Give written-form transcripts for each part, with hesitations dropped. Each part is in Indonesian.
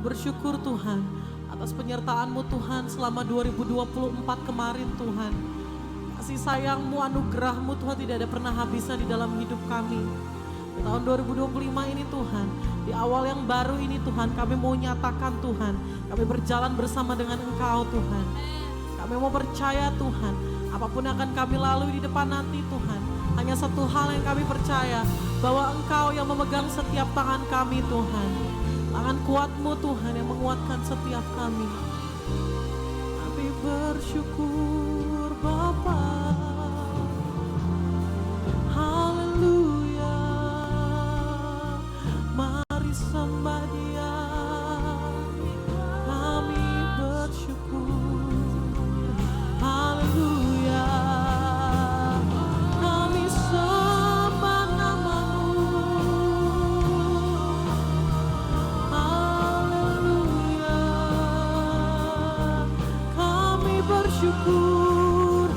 bersyukur Tuhan atas penyertaan-Mu Tuhan selama 2024 kemarin Tuhan. Kasih sayang-Mu, anugerah-Mu Tuhan tidak ada pernah habisnya di dalam hidup kami. Di tahun 2025 ini Tuhan, di awal yang baru ini Tuhan, kami mau nyatakan Tuhan, kami berjalan bersama dengan Engkau Tuhan. Kami mau percaya Tuhan, apapun yang akan kami lalui di depan nanti Tuhan, hanya satu hal yang kami percaya, bahwa Engkau yang memegang setiap tangan kami Tuhan. Tangan kuat-Mu Tuhan yang menguatkan setiap kami. Kami bersyukur Bapa. Haleluya. Mari sembah Dia. Kami bersyukur. Haleluya. Kami sembah nama-Mu. Haleluya. Kami bersyukur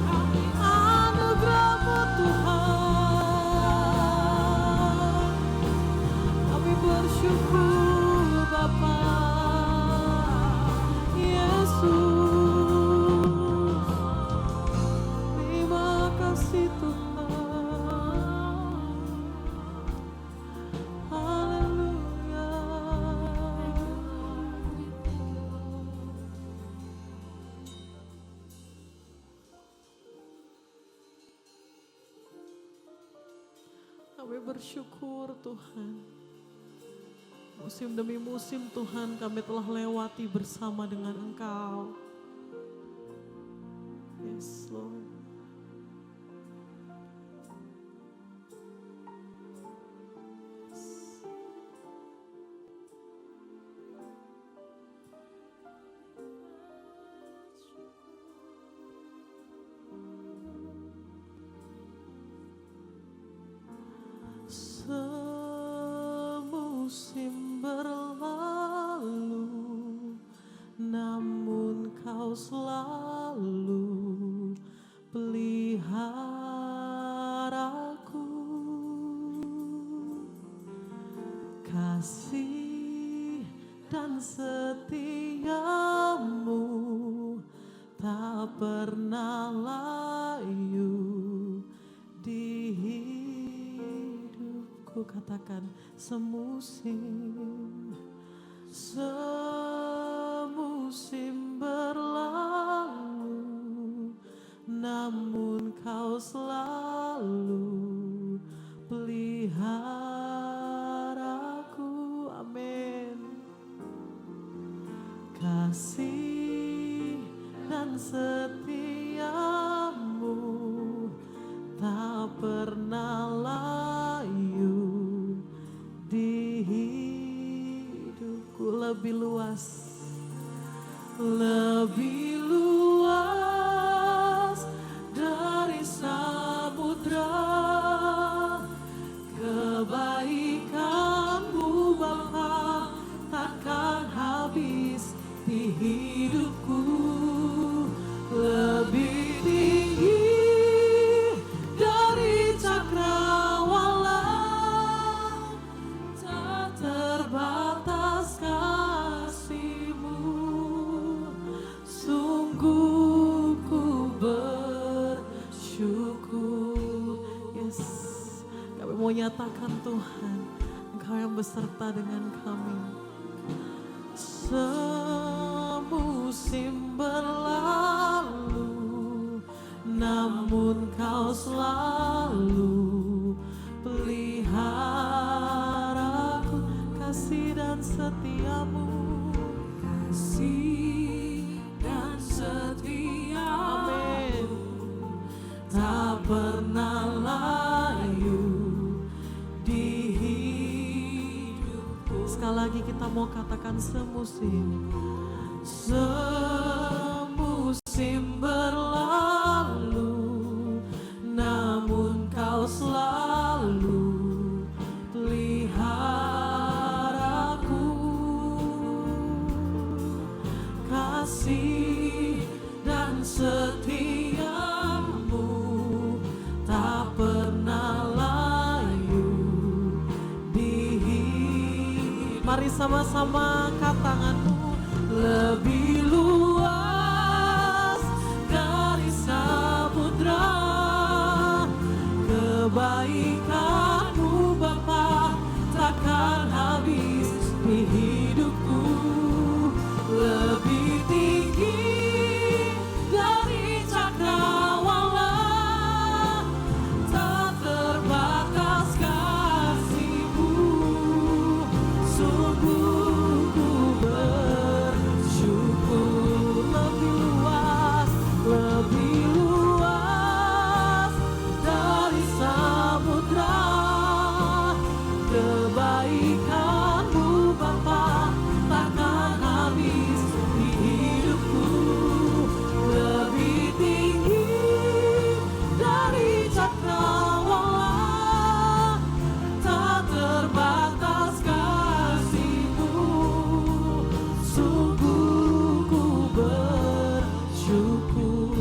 anugerah-Mu Tuhan. Kami bersyukur Bapa Yesus. Terima kasih Tuhan. Haleluya. Kami bersyukur Tuhan. Musim demi musim Tuhan kami telah lewati bersama dengan Engkau. Yes Lord. Semusim berlalu, namun Kau selalu peliharaku. Kasih dan setia-Mu tak pernah layu di hidupku. Katakan semusim berlalu, namun Kau selalu peliharaku. Amin. Kasih dan setia-Mu tak pernah layu di hidupku. Lebih luas, lebih luas dari samudra. Kebaikan-Mu Bapa takkan habis di hidupku. Lebih tinggi dari cakrawala, tak terbatas kasih-Mu. Sungguh ku bersyukur. Yes, kami mau nyatakan Tuhan, Engkau yang beserta dengan kami. Semusim berlalu, namun Kau selalu peliharaku. Kasih dan setia-Mu, kasih dan setia-Mu, amin, tak pernah layu di hidupku. Sekali lagi kita mau katakan semusim berlalu, namun Kau selalu peliharaku. Kasih dan setia-Mu tak pernah layu di hidup. Mari sama-sama angkat tanganmu. lebih luas dari samudra. Kebaikan-Mu Bapa takkan habis di hidupku, lebih tinggi dari cakrawala, tak terbatas kasih-Mu. Sungguh ku bersyukur, lebih luas dari samudra. Kebaikan-Mu Bapa takkan habis di hidupku, lebih tinggi dari cakrawala, tak terbatas kasih-Mu. Sungguh ku bersyukur.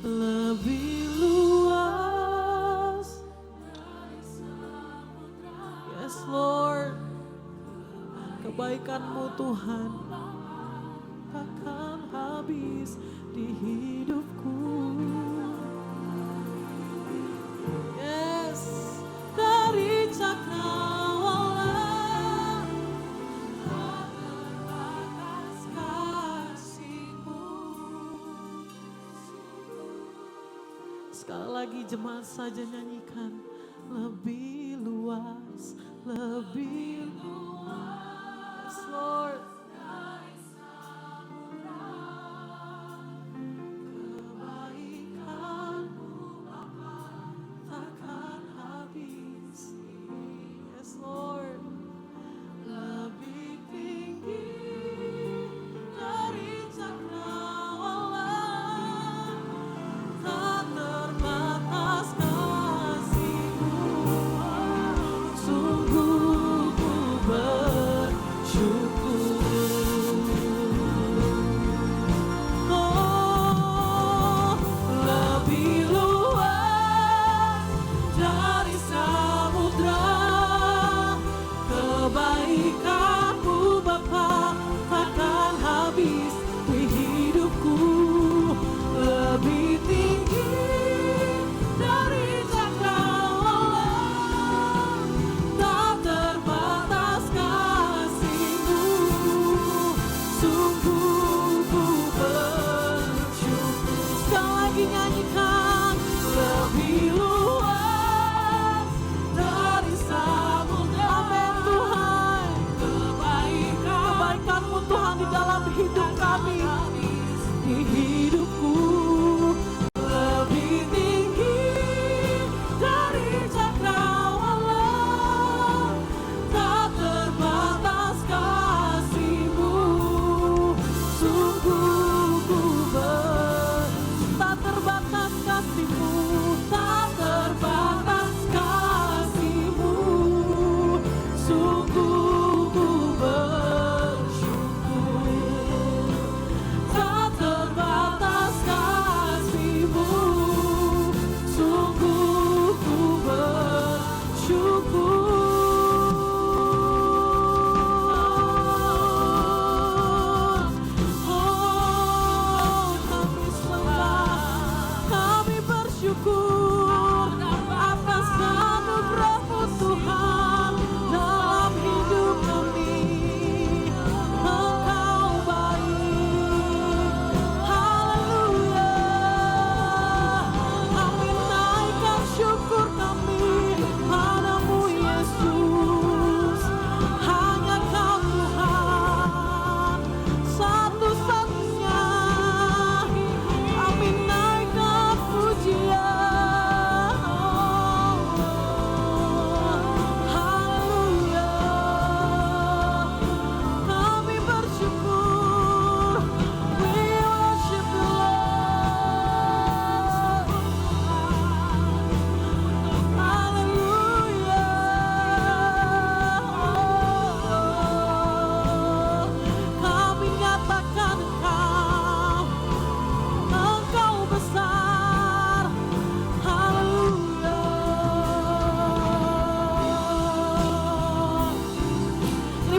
Lebih luas, yes Lord, kebaikan-Mu Tuhan takkan habis di hidupku. Yes, dari cakrawala, tak terbatas kasih-Mu. Sekali lagi jemaat saja nyanyikan, lebih luas, lebih luas, yes Lord. Kebaikan-Mu Bapa takkan habis, yes Lord. Lebih tinggi dari cakrawala, tak terbatas kasih-Mu. Sungguh ku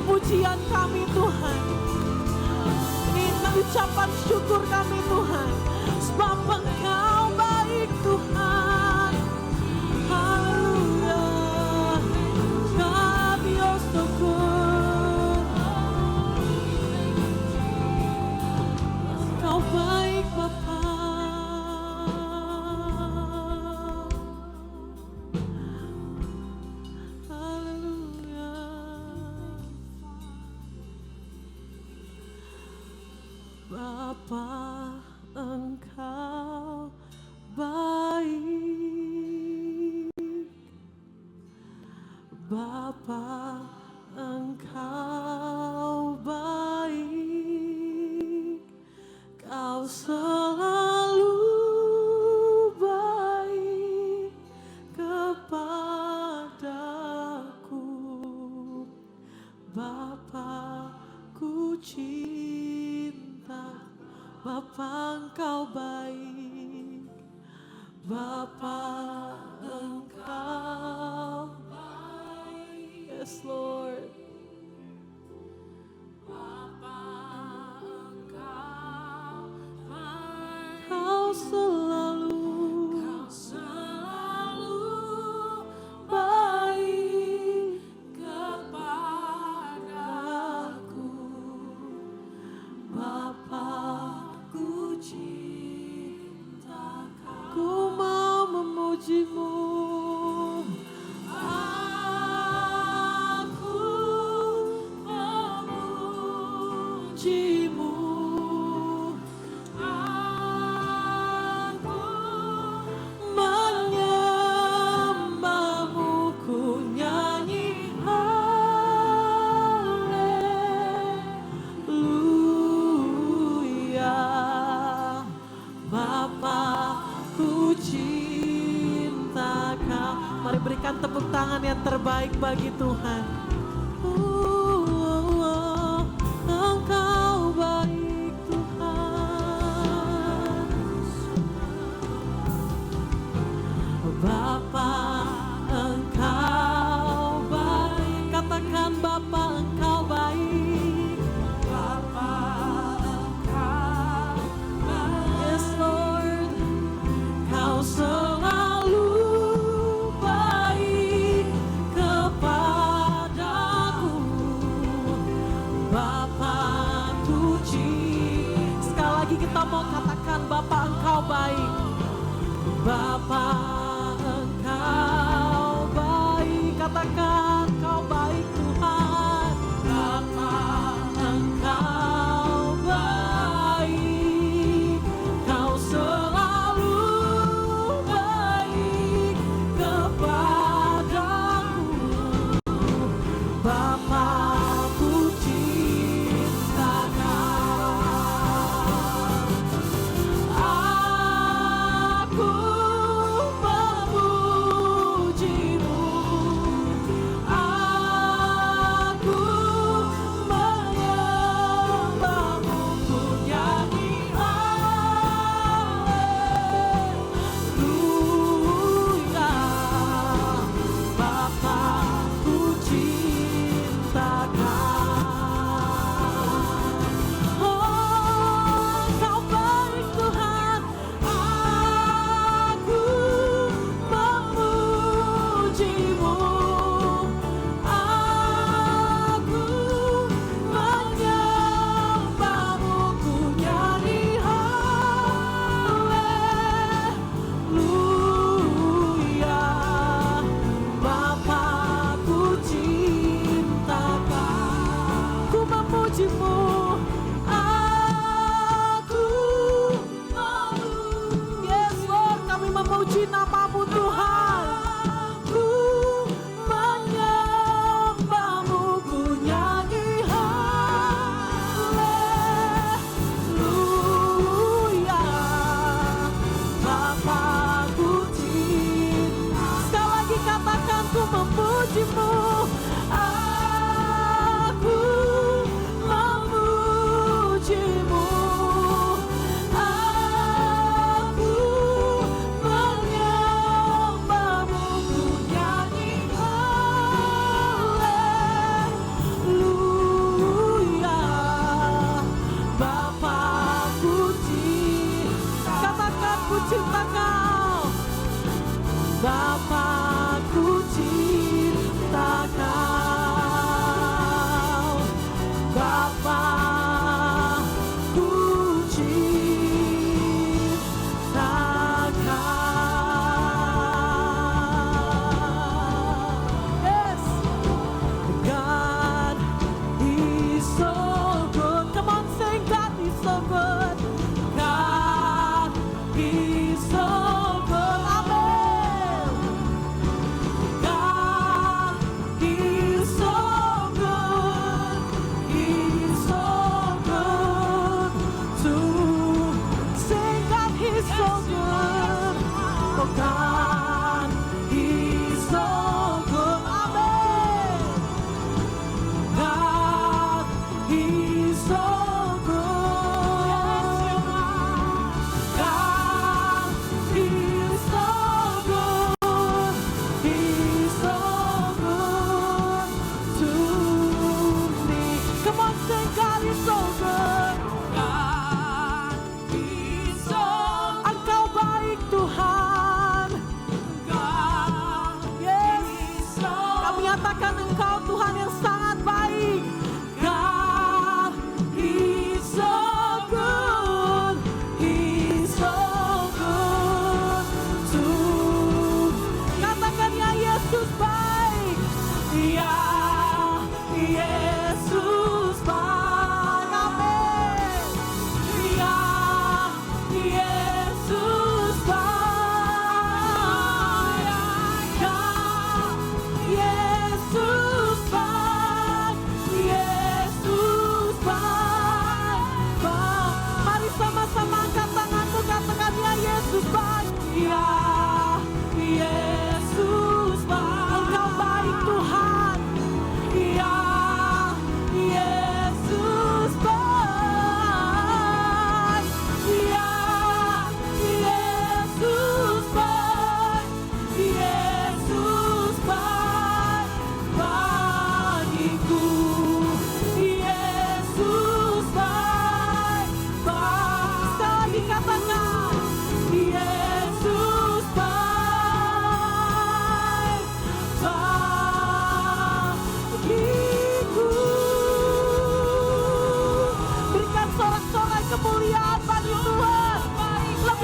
pujian kami Tuhan. Ini ucapan syukur kami Tuhan. Sebab Engkau baik Tuhan. Haleluya. Dios syukur. Engkau baik Bapa. Haleluya. Bapa, Engkau baik. Bapa, Engkau baik. Kau selalu baik kepadaku. Bapa, ku cinta. Bapa, Engkau baik. Bapa, Engkau baik. Yes, Lord. Bapa, Engkau baik. Kau selalu baik kepadaku. Bapa, ku cinta Kau. Ku mau memuji-Mu. Aku memuji-Mu. Aku menyembah-Mu. Ku nyanyi haleluya. Bapa, ku cinta Kau. Mari berikan tepuk tangan yang terbaik bagi Tuhan. Engkau baik Tuhan. Bapa, Engkau baik. Katakan Bapa, Engkau baik. Bapa, Engkau baik. Yes, Lord. Kau selalu baik kepadaku. Bapa, puji. Sekali lagi kita mau katakan Bapa, Engkau baik. Bapa, Engkau baik. Katakan Kau baik Tuhan. Bapa, Engkau baik. Kau selalu baik kepadaku. Bapa, ku cinta Kau. Aku memuji-Mu. Aku menyembah-Mu. Ku nyanyi haleluya. Bapa, ku cinta Kau. Oh, Kau baik Tuhan. Aku memuji-Mu. Aku menyembah-Mu. Ku nyanyi haleluya. Bapa, ku cinta Kau. Ku memuji-Mu. Aku memuji. Yes, Lord, kami memuji nama-Mu Tuhan. Aku menyembah-Mu. Ku nyanyi haleluya. Bapa, ku cinta. Sekali lagi katakan ku memuji-Mu. Aku memuji.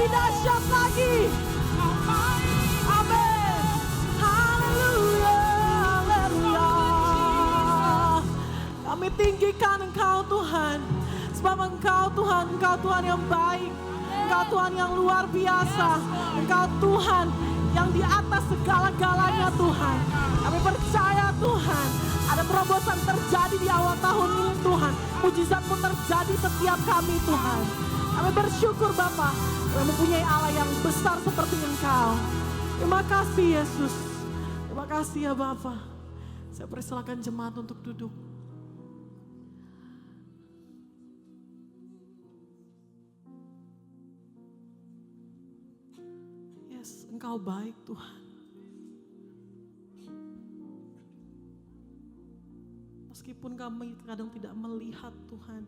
lebih dahsyat lagi. Amin. Haleluya, haleluya. Kami tinggikan Engkau Tuhan. Sebab Engkau Tuhan, Engkau Tuhan yang baik. Engkau Tuhan yang luar biasa. Engkau Tuhan yang di atas segala-galanya Tuhan. Kami percaya Tuhan, ada terobosan terjadi di awal tahun ini Tuhan. Mujizat-Mu terjadi setiap kami Tuhan. Kami bersyukur Bapa, kami mempunyai Allah yang besar seperti Engkau. Terima kasih Yesus. Terima kasih ya Bapa. Saya persilakan jemaat untuk duduk. Yes, Engkau baik Tuhan. Meskipun kami kadang tidak melihat Tuhan,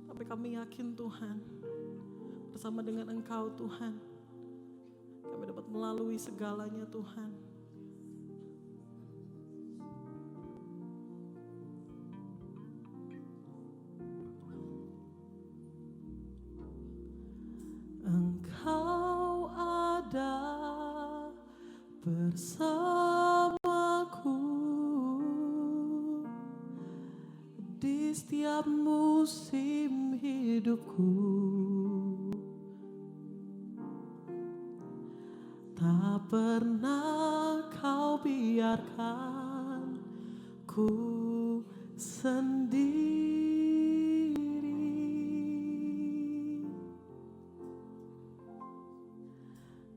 tapi kami yakin Tuhan, bersama dengan Engkau Tuhan, kami dapat melalui segalanya Tuhan. Engkau ada bersamaku di setiap musim hidupku. Tak pernah Kau biarkan ku sendiri.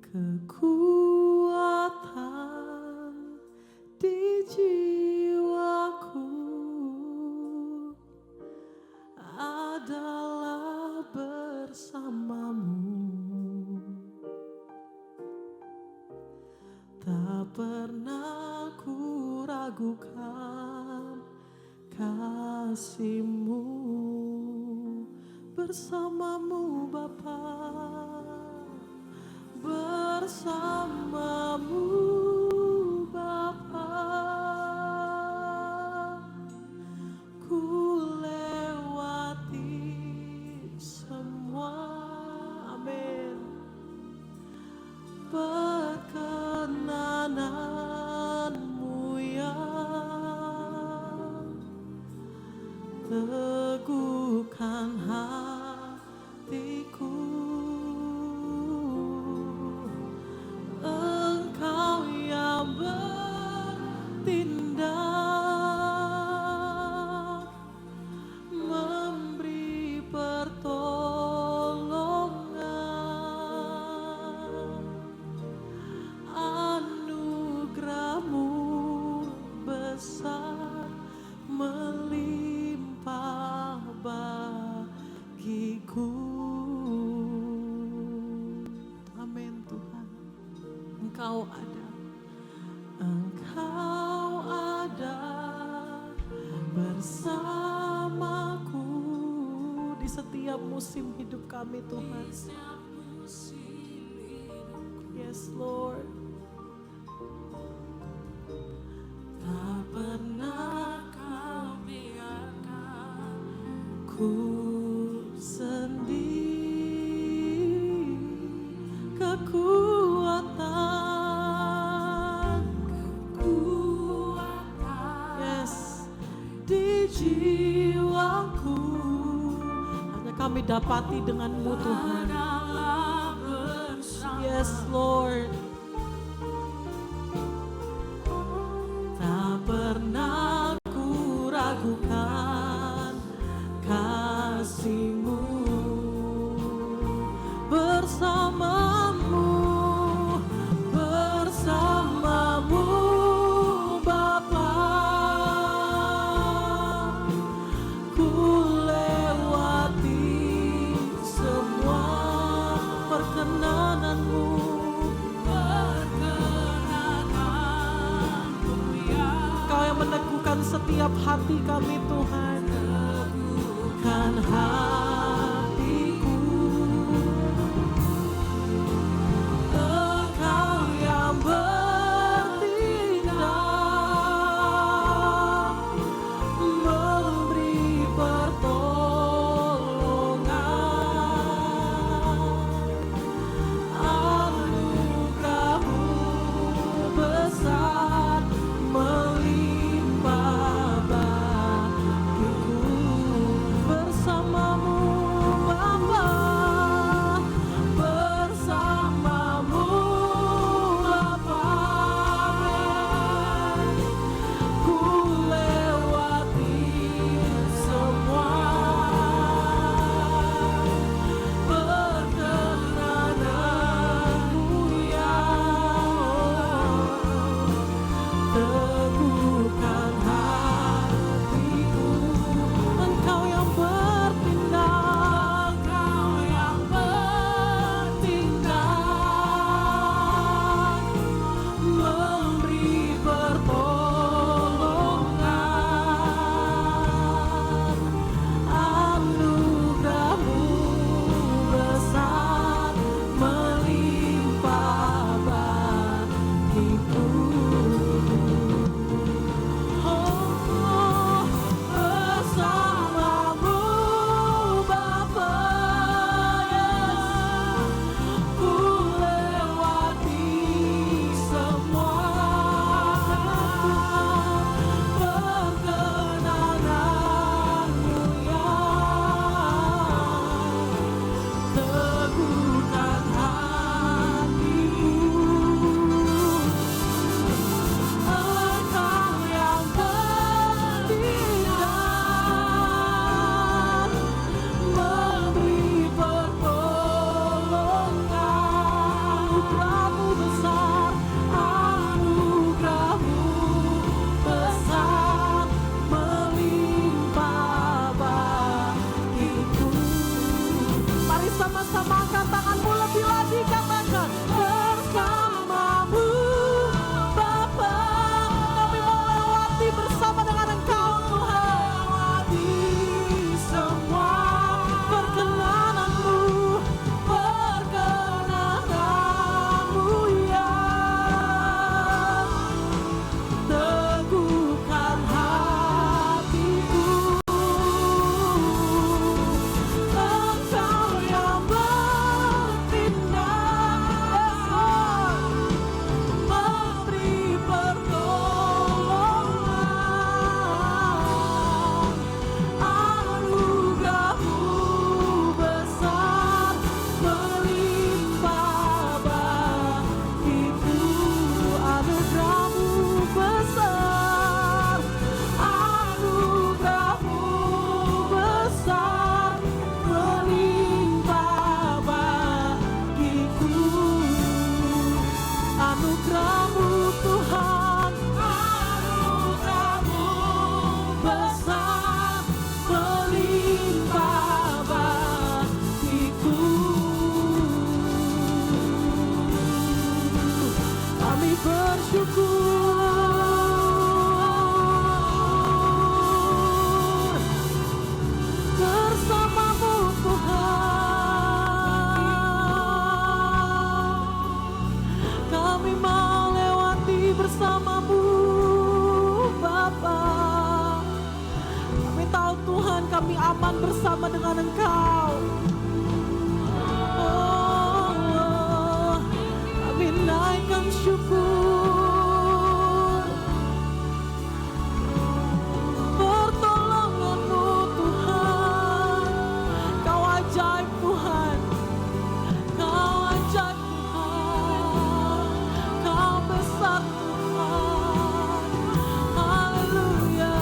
Kekuatan di jiwaku adalah bersamamu. Tak pernah ku ragukan kasih-Mu, bersamamu Bapa, bersamamu Bapa. Ku lewati semua, amin, perkenanan-Mu yang teguhkan hatiku. Engkau yang bertindak, memberi pertolongan. Anugerah-Mu besar melimpah bagiku. Amin Tuhan. Engkau ada, Engkau ada bersamaku di setiap musim hidup kami Tuhan. Yes Lord. Tak pernah Kau biarkan ku sendiri. Kekuatan, yes, di jiwaku hanya kami dapati dengan-Mu Tuhan. Yes Lord. Tak pernah ku ragukan kasih-Mu, bersamamu, bersamamu Bapa. Ku lewati semua perkenanan-Mu, Kau yang meneguhkan setiap hati kami Tuhan. Teguhkan hatiku. Engkau yang bertindak, memberi pertolongan. kami aman bersama dengan Engkau. Oh, kami naikkan syukur. Pertolongan-Mu Tuhan, Kau ajaib Tuhan. Kau ajaib Tuhan, Kau besar Tuhan. Haleluya.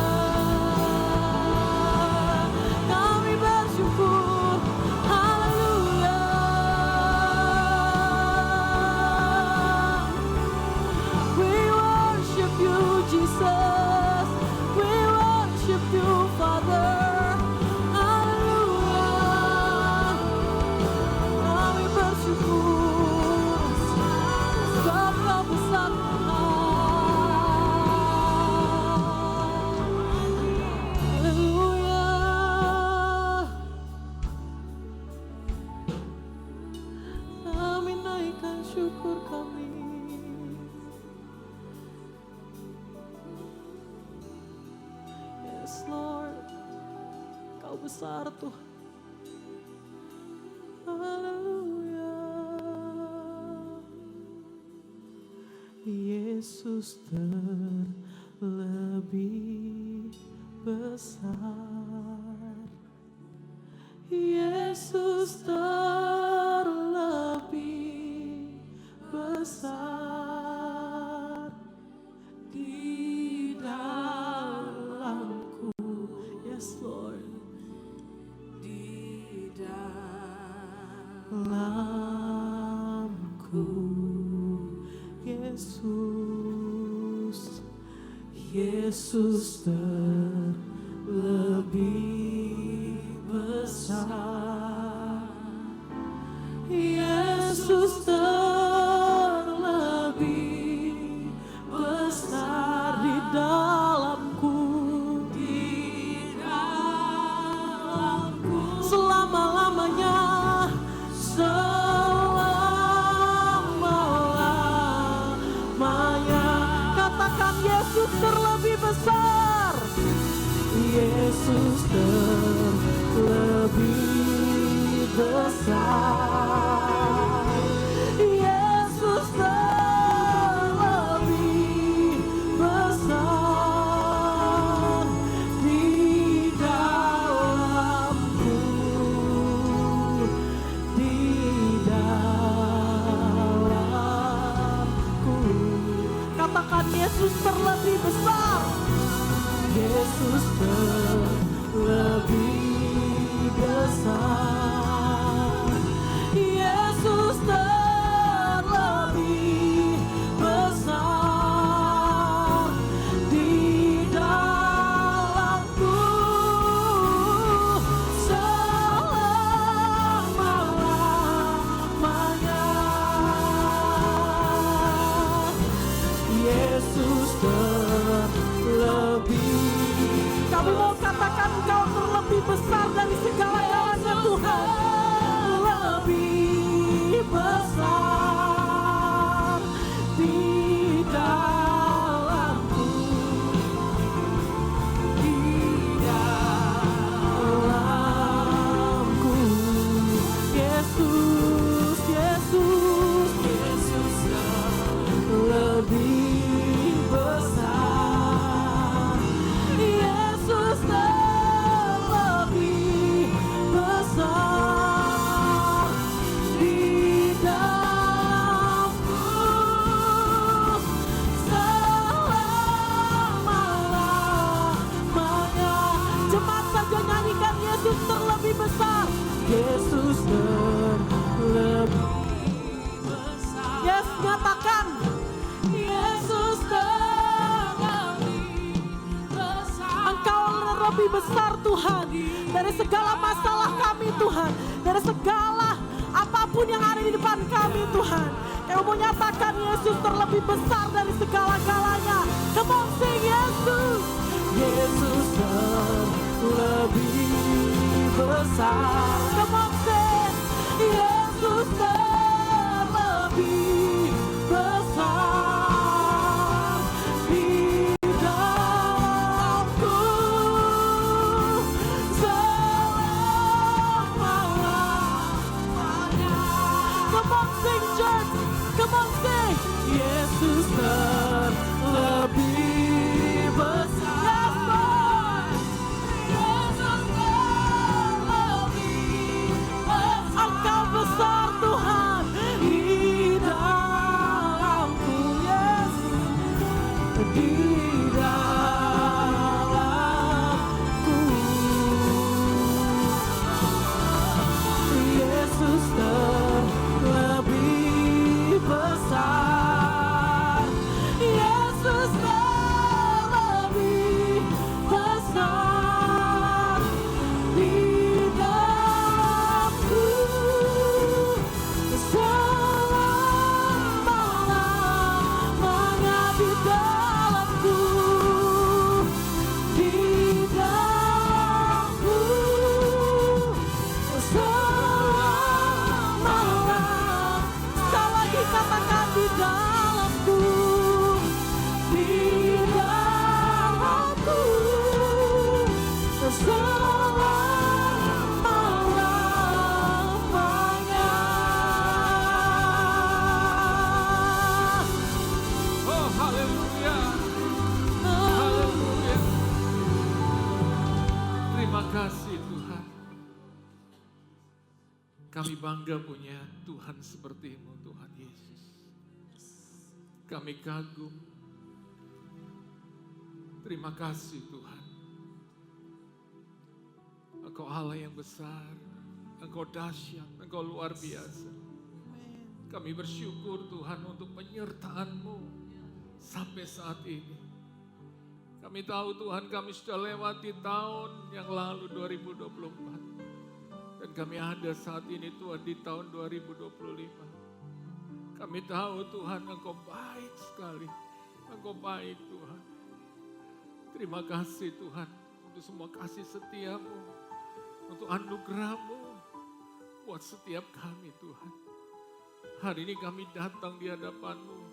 Kami bersyukur. Haleluya. We worship you, Jesus. We worship you, Father. Haleluya. Kami bersyukur. Sebab Kau besar Tuhan. Haleluya. Kami naikkan syukur kami. Yes Lord, Kau besar Tuhan. Haleluya. Yesus terlebih besar. Yesus terlebih besar di dalamku. Yes Lord. Di dalamku. Yesus, Yesus terlebih besar. Yesus terlebih besar di dalamku. Di dalamku selama-lamanya. Selama-lamanya. Katakan Yesus terlebih besar. Yesus terlebih besar. Yesus terlebih besar di dalamku. Di dalamku. Katakan Yesus terlebih besar. Yesus terlebih besar. Yesus terlebih besar di dalamku. Selama-lamanya. Yesus terlebih. Kamu mau katakan Kau terlebih besar dari segala-galanya Tuhan. Lebih besar di dalamku. Di dalamku. Yesus, Yesus, Yesus lebih besar. Yesus terlebih besar di dalamku. Selama-lamanya. Cepat saja nyanyikan Yesus terlebih besar. Yesus terlebih besar. Yes, nyatakan Yesus terlebih besar. Engkau lebih besar Tuhan dari segala masalah kami Tuhan, dari segala apapun yang ada di depan kami Tuhan. Kami mau nyatakan Yesus terlebih besar dari segala-galanya. Come on sing Yesus. Yesus terlebih besar. Come on sing Yesus terlebih besar di dalamku. kasih Tuhan. Kami bangga punya Tuhan seperti-Mu, Tuhan Yesus. Kami kagum. Terima kasih Tuhan. Engkau Allah yang besar, Engkau dahsyat, Engkau luar biasa. Kami bersyukur Tuhan untuk penyertaan-Mu sampai saat ini. Kami tahu Tuhan kami sudah lewati tahun yang lalu 2024. Dan kami ada saat ini Tuhan di tahun 2025. Kami tahu Tuhan Engkau baik sekali. Engkau baik Tuhan. Terima kasih Tuhan untuk semua kasih setia-Mu. Untuk anugerah-Mu buat setiap kami Tuhan. Hari ini kami datang di hadapan-Mu.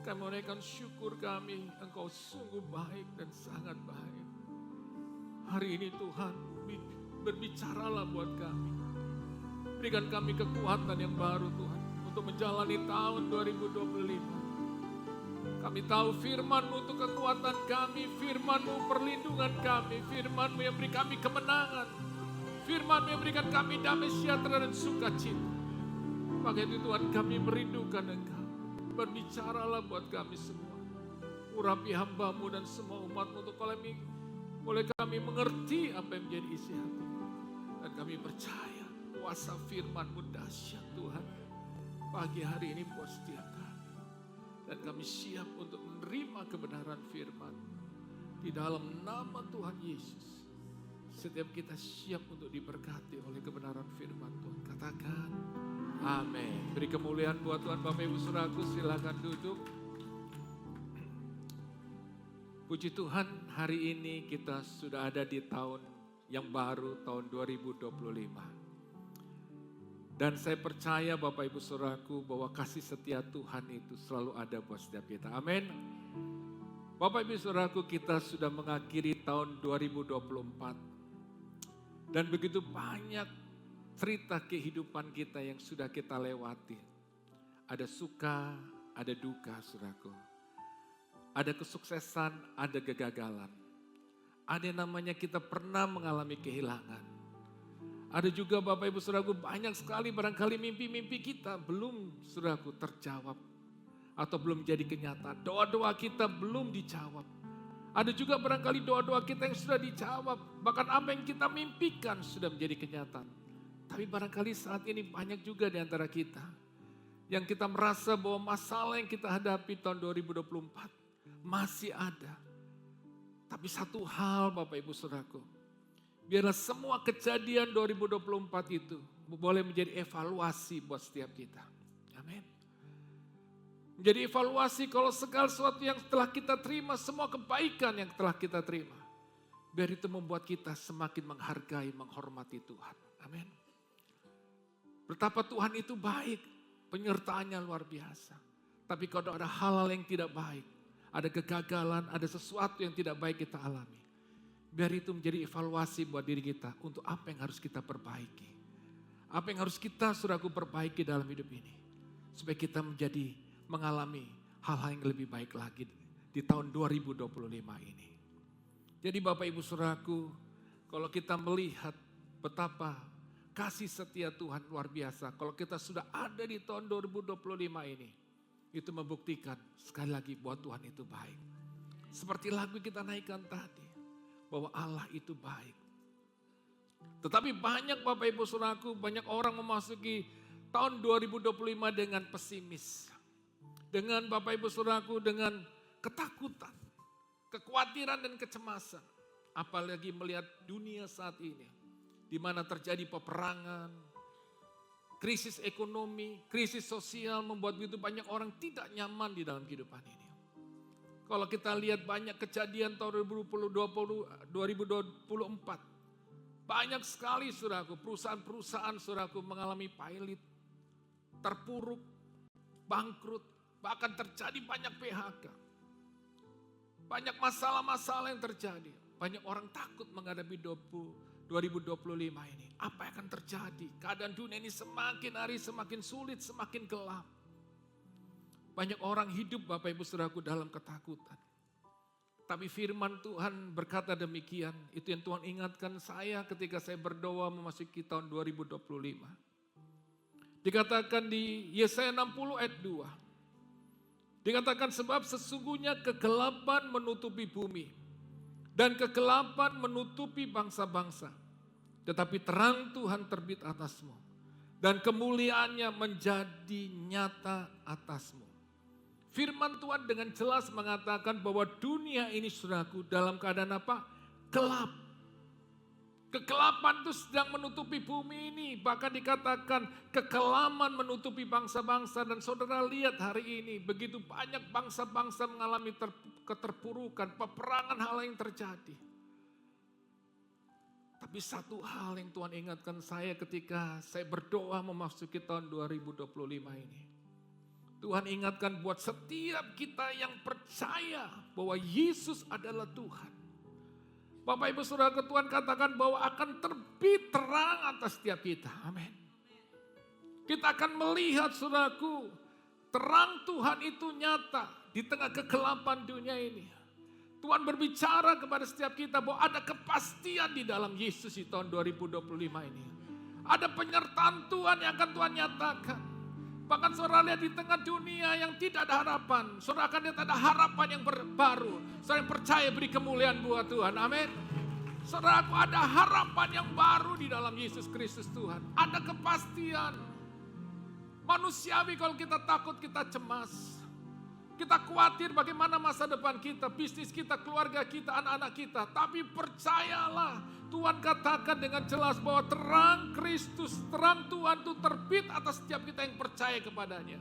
Kami menaikkan syukur kami, Engkau sungguh baik dan sangat baik. Hari ini Tuhan, berbicaralah buat kami. Berikan kami kekuatan yang baru Tuhan, untuk menjalani tahun 2025. Kami tahu firman-Mu untuk kekuatan kami, firman-Mu perlindungan kami, firman-Mu yang beri kami kemenangan, firman-Mu yang berikan kami damai sejahtera dan sukacita. Maka itu Tuhan kami merindukan Engkau. Berbicaralah buat kami semua. Urapi hamba-Mu dan semua umat-Mu untuk boleh kami mengerti apa yang menjadi isi hati. Dan kami percaya kuasa firman-Mu dahsyat Tuhan. Pagi hari ini buat setiap kami. Dan kami siap untuk menerima kebenaran firman. Di dalam nama Tuhan Yesus. Setiap kita siap untuk diberkati oleh kebenaran firman Tuhan. Katakan amin. Beri kemuliaan buat Tuhan. Bapak Ibu Saudaraku, silakan duduk. Puji Tuhan, hari ini kita sudah ada di tahun yang baru, tahun 2025. Dan saya percaya Bapak Ibu Saudaraku bahwa kasih setia Tuhan itu selalu ada buat setiap kita. Amin. Bapak Ibu Saudaraku, kita sudah mengakhiri tahun 2024. Dan begitu banyak cerita kehidupan kita yang sudah kita lewati. Ada suka, ada duka, saudaraku. Ada kesuksesan, ada kegagalan. Ada yang namanya kita pernah mengalami kehilangan. Ada juga Bapak Ibu Saudaraku banyak sekali barangkali mimpi-mimpi kita belum saudaraku terjawab. Atau belum jadi kenyataan. Doa-doa kita belum dijawab. Ada juga barangkali doa-doa kita yang sudah dijawab. Bahkan apa yang kita mimpikan sudah menjadi kenyataan. Tapi barangkali saat ini banyak juga di antara kita. Yang kita merasa bahwa masalah yang kita hadapi tahun 2024 masih ada. Tapi satu hal Bapak Ibu Saudaraku. Biarlah semua kejadian 2024 itu boleh menjadi evaluasi buat setiap kita. Amin. Menjadi evaluasi kalau segala sesuatu yang telah kita terima, semua kebaikan yang telah kita terima. Biar itu membuat kita semakin menghargai, menghormati Tuhan. Amin. Betapa Tuhan itu baik, penyertaannya luar biasa. Tapi kalau ada hal-hal yang tidak baik, ada kegagalan, ada sesuatu yang tidak baik kita alami. Biar itu menjadi evaluasi buat diri kita untuk apa yang harus kita perbaiki. Apa yang harus kita saudaraku perbaiki dalam hidup ini. Supaya kita mengalami hal-hal yang lebih baik lagi di tahun 2025 ini. Jadi Bapak Ibu Saudaraku, kalau kita melihat betapa kasih setia Tuhan luar biasa. Kalau kita sudah ada di tahun 2025 ini, itu membuktikan sekali lagi bahwa Tuhan itu baik. Seperti lagu kita naikkan tadi, bahwa Allah itu baik. Tetapi banyak Bapak Ibu Saudaraku, banyak orang memasuki tahun 2025 dengan pesimis. Dengan Bapak Ibu Saudaraku dengan ketakutan, kekhawatiran dan kecemasan. Apalagi melihat dunia saat ini. Di mana terjadi peperangan, krisis ekonomi, krisis sosial membuat begitu banyak orang tidak nyaman di dalam kehidupan ini. Kalau kita lihat banyak kejadian tahun 2024. Banyak sekali saudaraku, perusahaan-perusahaan saudaraku mengalami pailit, terpuruk, bangkrut. Bahkan terjadi banyak PHK. Banyak masalah-masalah yang terjadi. Banyak orang takut menghadapi 2025 ini. Apa yang akan terjadi? Keadaan dunia ini semakin hari semakin sulit, semakin gelap. Banyak orang hidup Bapak Ibu Saudaraku dalam ketakutan. Tapi firman Tuhan berkata demikian, itu yang Tuhan ingatkan saya ketika saya berdoa memasuki tahun 2025. Dikatakan di Yesaya 60 ayat 2. Dikatakan sebab sesungguhnya kegelapan menutupi bumi dan kegelapan menutupi bangsa-bangsa. Tetapi terang Tuhan terbit atasmu dan kemuliaannya menjadi nyata atasmu. Firman Tuhan dengan jelas mengatakan bahwa dunia ini saudaraku dalam keadaan apa? Gelap. Kegelapan itu sedang menutupi bumi ini. Bahkan dikatakan kekelaman menutupi bangsa-bangsa. Dan saudara lihat hari ini begitu banyak bangsa-bangsa mengalami keterpurukan. Peperangan hal yang terjadi. Tapi satu hal yang Tuhan ingatkan saya ketika saya berdoa memasuki tahun 2025 ini. Tuhan ingatkan buat setiap kita yang percaya bahwa Yesus adalah Tuhan. Bapak Ibu Saudara, Tuhan katakan bahwa akan terbit terang atas setiap kita. Amin. Kita akan melihat saudaraku, terang Tuhan itu nyata di tengah kegelapan dunia ini. Tuhan berbicara kepada setiap kita bahwa ada kepastian di dalam Yesus di tahun 2025 ini. Ada penyertaan Tuhan yang akan Tuhan nyatakan. Bahkan saudara lihat di tengah dunia yang tidak ada harapan. Saudara akan lihat ada harapan yang baru. Saudara yang percaya beri kemuliaan buat Tuhan. Amin. Saudaraku, ada harapan yang baru di dalam Yesus Kristus Tuhan. Ada kepastian. Manusiawi kalau kita takut, kita cemas. Kita khawatir bagaimana masa depan kita, bisnis kita, keluarga kita, anak-anak kita. Tapi percayalah, Tuhan katakan dengan jelas bahwa terang Kristus, terang Tuhan itu terbit atas setiap kita yang percaya kepadanya.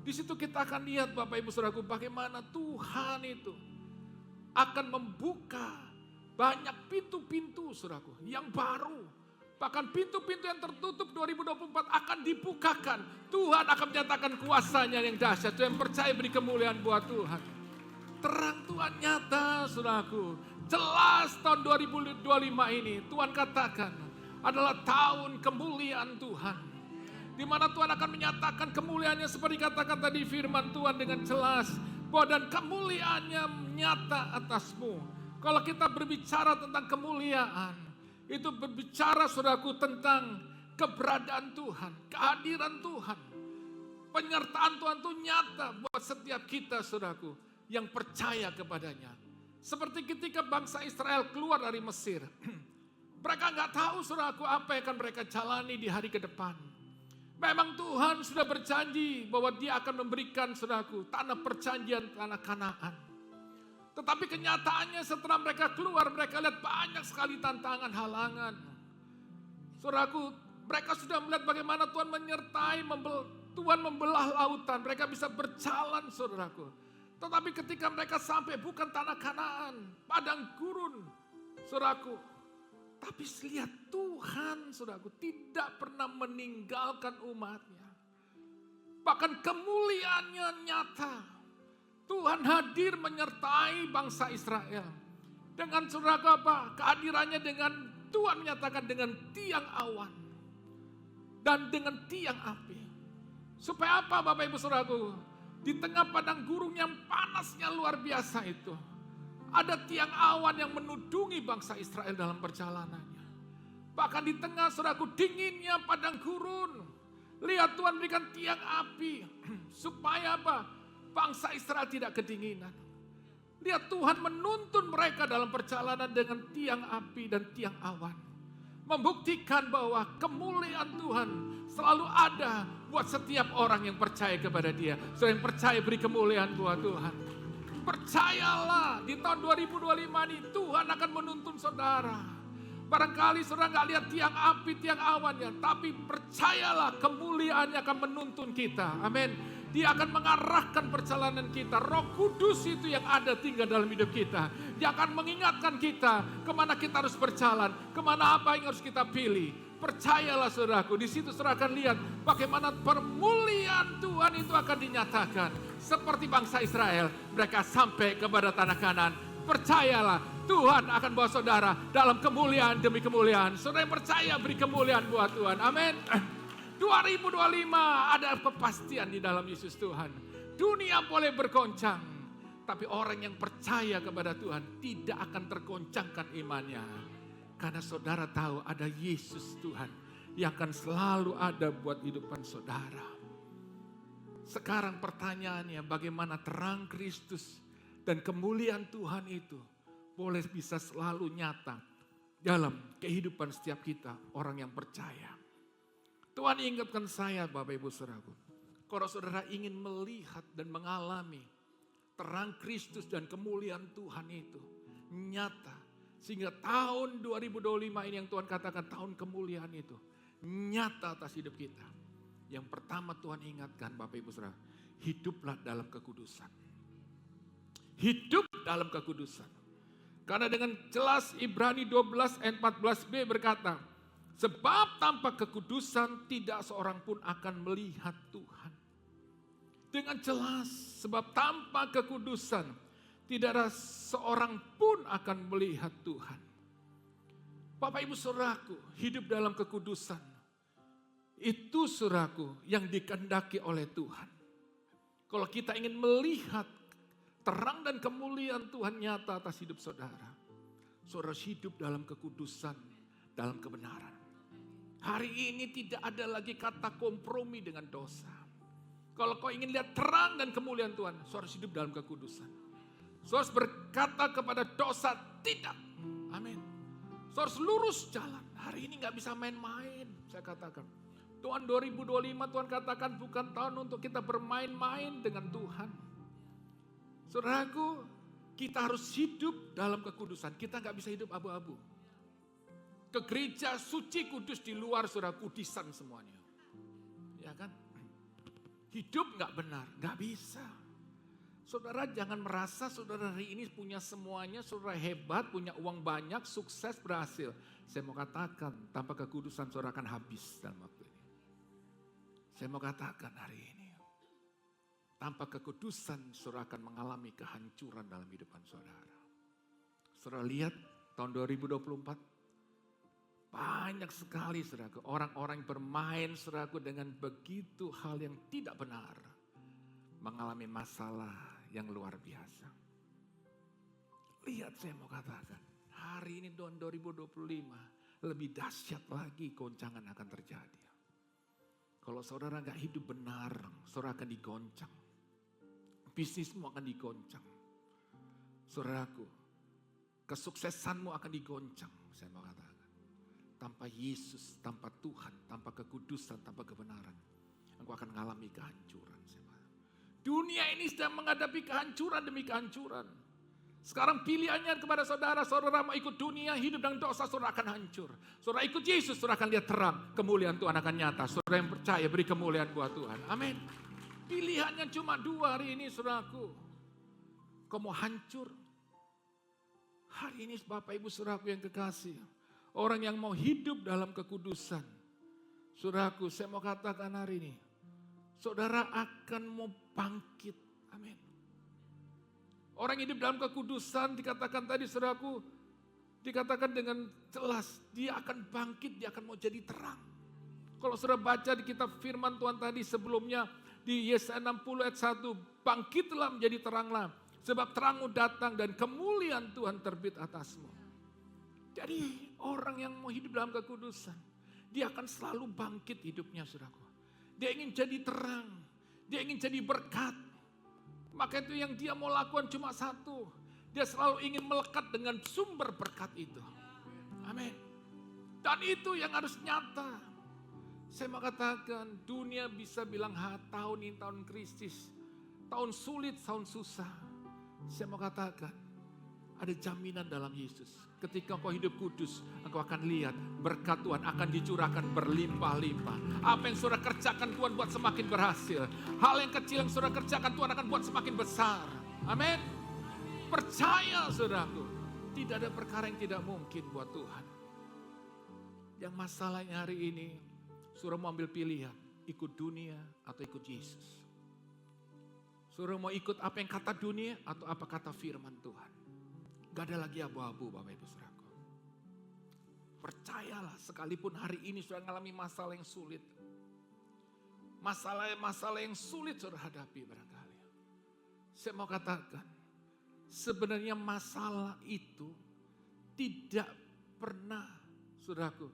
Di situ kita akan lihat Bapak Ibu Saudaraku bagaimana Tuhan itu akan membuka banyak pintu-pintu Saudaraku yang baru. Bahkan pintu-pintu yang tertutup 2024 akan dibukakan. Tuhan akan menyatakan kuasanya yang dahsyat. Tuhan percaya beri kemuliaan buat Tuhan. Terang Tuhan nyata Saudaraku. Jelas tahun 2025 ini Tuhan katakan adalah tahun kemuliaan Tuhan. Di mana Tuhan akan menyatakan kemuliaannya seperti katakan tadi firman Tuhan dengan jelas. Bahwa dan kemuliaannya nyata atasmu. Kalau kita berbicara tentang kemuliaan. Itu berbicara saudaraku tentang keberadaan Tuhan, kehadiran Tuhan. Penyertaan Tuhan itu nyata buat setiap kita saudaraku yang percaya kepadanya. Seperti ketika bangsa Israel keluar dari Mesir. Mereka nggak tahu saudaraku apa yang akan mereka jalani di hari ke depan. Memang Tuhan sudah berjanji bahwa Dia akan memberikan saudaraku tanah perjanjian, tanah Kanaan. Tetapi kenyataannya setelah mereka keluar, mereka lihat banyak sekali tantangan, halangan. Saudaraku, mereka sudah melihat bagaimana Tuhan menyertai, Tuhan membelah lautan. Mereka bisa berjalan, saudaraku. Tetapi ketika mereka sampai bukan tanah Kanaan, padang gurun, saudaraku. Tapi lihat Tuhan, saudaraku, tidak pernah meninggalkan umatnya. Bahkan kemuliaannya nyata. Tuhan hadir menyertai bangsa Israel. Dengan saudara apa? Kehadirannya dengan Tuhan menyatakan dengan tiang awan. Dan dengan tiang api. Supaya apa Bapak Ibu Saudaraku? Di tengah padang gurun yang panasnya luar biasa itu. Ada tiang awan yang menudungi bangsa Israel dalam perjalanannya. Bahkan di tengah saudaraku dinginnya padang gurun. Lihat Tuhan berikan tiang api. Supaya apa? Bangsa Israel tidak kedinginan. Lihat Tuhan menuntun mereka dalam perjalanan dengan tiang api dan tiang awan. Membuktikan bahwa kemuliaan Tuhan selalu ada buat setiap orang yang percaya kepada Dia. Saudara yang percaya beri kemuliaan buat Tuhan. Percayalah di tahun 2025 ini Tuhan akan menuntun saudara. Barangkali saudara gak lihat tiang api, tiang awannya. Tapi percayalah kemuliaannya akan menuntun kita. Amin. Dia akan mengarahkan perjalanan kita. Roh Kudus itu yang ada tinggal dalam hidup kita. Dia akan mengingatkan kita kemana kita harus berjalan. Kemana apa yang harus kita pilih. Percayalah saudaraku. Di situ saudara akan lihat bagaimana permuliaan Tuhan itu akan dinyatakan. Seperti bangsa Israel. Mereka sampai kepada tanah Kanaan. Percayalah Tuhan akan bawa saudara dalam kemuliaan demi kemuliaan. Saudara yang percaya beri kemuliaan buat Tuhan. Amin. 2025 ada kepastian di dalam Yesus Tuhan. Dunia boleh bergoncang. Tapi orang yang percaya kepada Tuhan tidak akan tergoncangkan imannya. Karena saudara tahu ada Yesus Tuhan yang akan selalu ada buat kehidupan saudara. Sekarang pertanyaannya, bagaimana terang Kristus dan kemuliaan Tuhan itu boleh bisa selalu nyata dalam kehidupan setiap kita orang yang percaya. Tuhan ingatkan saya Bapak Ibu Saudaraku, kalau saudara ingin melihat dan mengalami terang Kristus dan kemuliaan Tuhan itu nyata. Sehingga tahun 2025 ini yang Tuhan katakan tahun kemuliaan itu nyata atas hidup kita. Yang pertama Tuhan ingatkan Bapak Ibu Saudara, hiduplah dalam kekudusan. Hidup dalam kekudusan. Karena dengan jelas Ibrani 12 ayat 14b berkata, sebab tanpa kekudusan tidak seorang pun akan melihat Tuhan. Dengan jelas, sebab tanpa kekudusan tidak ada seorang pun akan melihat Tuhan. Bapak Ibu Saudaraku, hidup dalam kekudusan. Itu saudaraku yang dikehendaki oleh Tuhan. Kalau kita ingin melihat terang dan kemuliaan Tuhan nyata atas hidup saudara. Saudara hidup dalam kekudusan, dalam kebenaran. Hari ini tidak ada lagi kata kompromi dengan dosa. Kalau kau ingin lihat terang dan kemuliaan Tuhan, saudara hidup dalam kekudusan. Saudara berkata kepada dosa, tidak. Amin. Saudara lurus jalan. Hari ini gak bisa main-main, saya katakan. Tuhan 2025, Tuhan katakan bukan tahun untuk kita bermain-main dengan Tuhan. Saudaraku, kita harus hidup dalam kekudusan. Kita gak bisa hidup abu-abu. Ke gereja suci kudus di luar saudara kudisan semuanya. Ya kan? Hidup gak benar, gak bisa. Saudara jangan merasa saudara hari ini punya semuanya, saudara hebat, punya uang banyak, sukses, berhasil. Saya mau katakan tanpa kekudusan saudara akan habis dalam waktu ini. Saya mau katakan hari ini, tanpa kekudusan saudara akan mengalami kehancuran dalam kehidupan saudara. Saudara lihat tahun 2024, banyak sekali saudaraku, orang-orang bermain saudaraku dengan begitu hal yang tidak benar. Mengalami masalah yang luar biasa. Lihat saya mau katakan, hari ini tahun 2025 lebih dahsyat lagi goncangan akan terjadi. Kalau saudara gak hidup benar, saudara akan digoncang. Bisnismu akan digoncang. Saudaraku, kesuksesanmu akan digoncang, saya mau katakan. Tanpa Yesus, tanpa Tuhan, tanpa kekudusan, tanpa kebenaran, engkau akan mengalami kehancuran. Dunia ini sedang menghadapi kehancuran demi kehancuran. Sekarang pilihannya kepada saudara, saudara mau ikut dunia, hidup dengan dosa, saudara akan hancur. Saudara ikut Yesus, saudara akan lihat terang, kemuliaan Tuhan akan nyata. Saudara yang percaya, beri kemuliaan buat Tuhan. Amin. Pilihannya cuma dua hari ini, saudaraku. Kau mau hancur? Hari ini Bapak Ibu saudaraku yang kekasih. Orang yang mau hidup dalam kekudusan. Saudaraku, saya mau katakan hari ini. Saudara akan mau bangkit. Amin. Orang hidup dalam kekudusan dikatakan tadi saudaraku. Dikatakan dengan jelas. Dia akan bangkit, dia akan mau jadi terang. Kalau saudara baca di kitab firman Tuhan tadi sebelumnya. Di Yesaya 60 ayat 1. Bangkitlah menjadi teranglah. Sebab terangmu datang dan kemuliaan Tuhan terbit atasmu. Jadi orang yang mau hidup dalam kekudusan, dia akan selalu bangkit hidupnya saudaraku. Dia ingin jadi terang, dia ingin jadi berkat. Maka itu yang dia mau lakukan cuma satu. Dia selalu ingin melekat dengan sumber berkat itu. Amin. Dan itu yang harus nyata. Saya mau katakan dunia bisa bilang tahun ini tahun krisis. Tahun sulit, tahun susah. Saya mau katakan ada jaminan dalam Yesus. Ketika engkau hidup kudus, engkau akan lihat berkat Tuhan akan dicurahkan berlimpah-limpah. Apa yang saudara kerjakan Tuhan buat semakin berhasil. Hal yang kecil yang saudara kerjakan Tuhan akan buat semakin besar. Amin. Percaya saudaraku, tidak ada perkara yang tidak mungkin buat Tuhan. Yang masalahnya hari ini, saudara mau ambil pilihan, ikut dunia atau ikut Yesus. Saudara mau ikut apa yang kata dunia atau apa kata firman Tuhan. Gak ada lagi abu-abu Bapak Ibu Saudaraku. Percayalah sekalipun hari ini sudah mengalami masalah yang sulit. Masalah yang sulit saudara hadapi barangkali. Saya mau katakan sebenarnya masalah itu tidak pernah, saudaraku,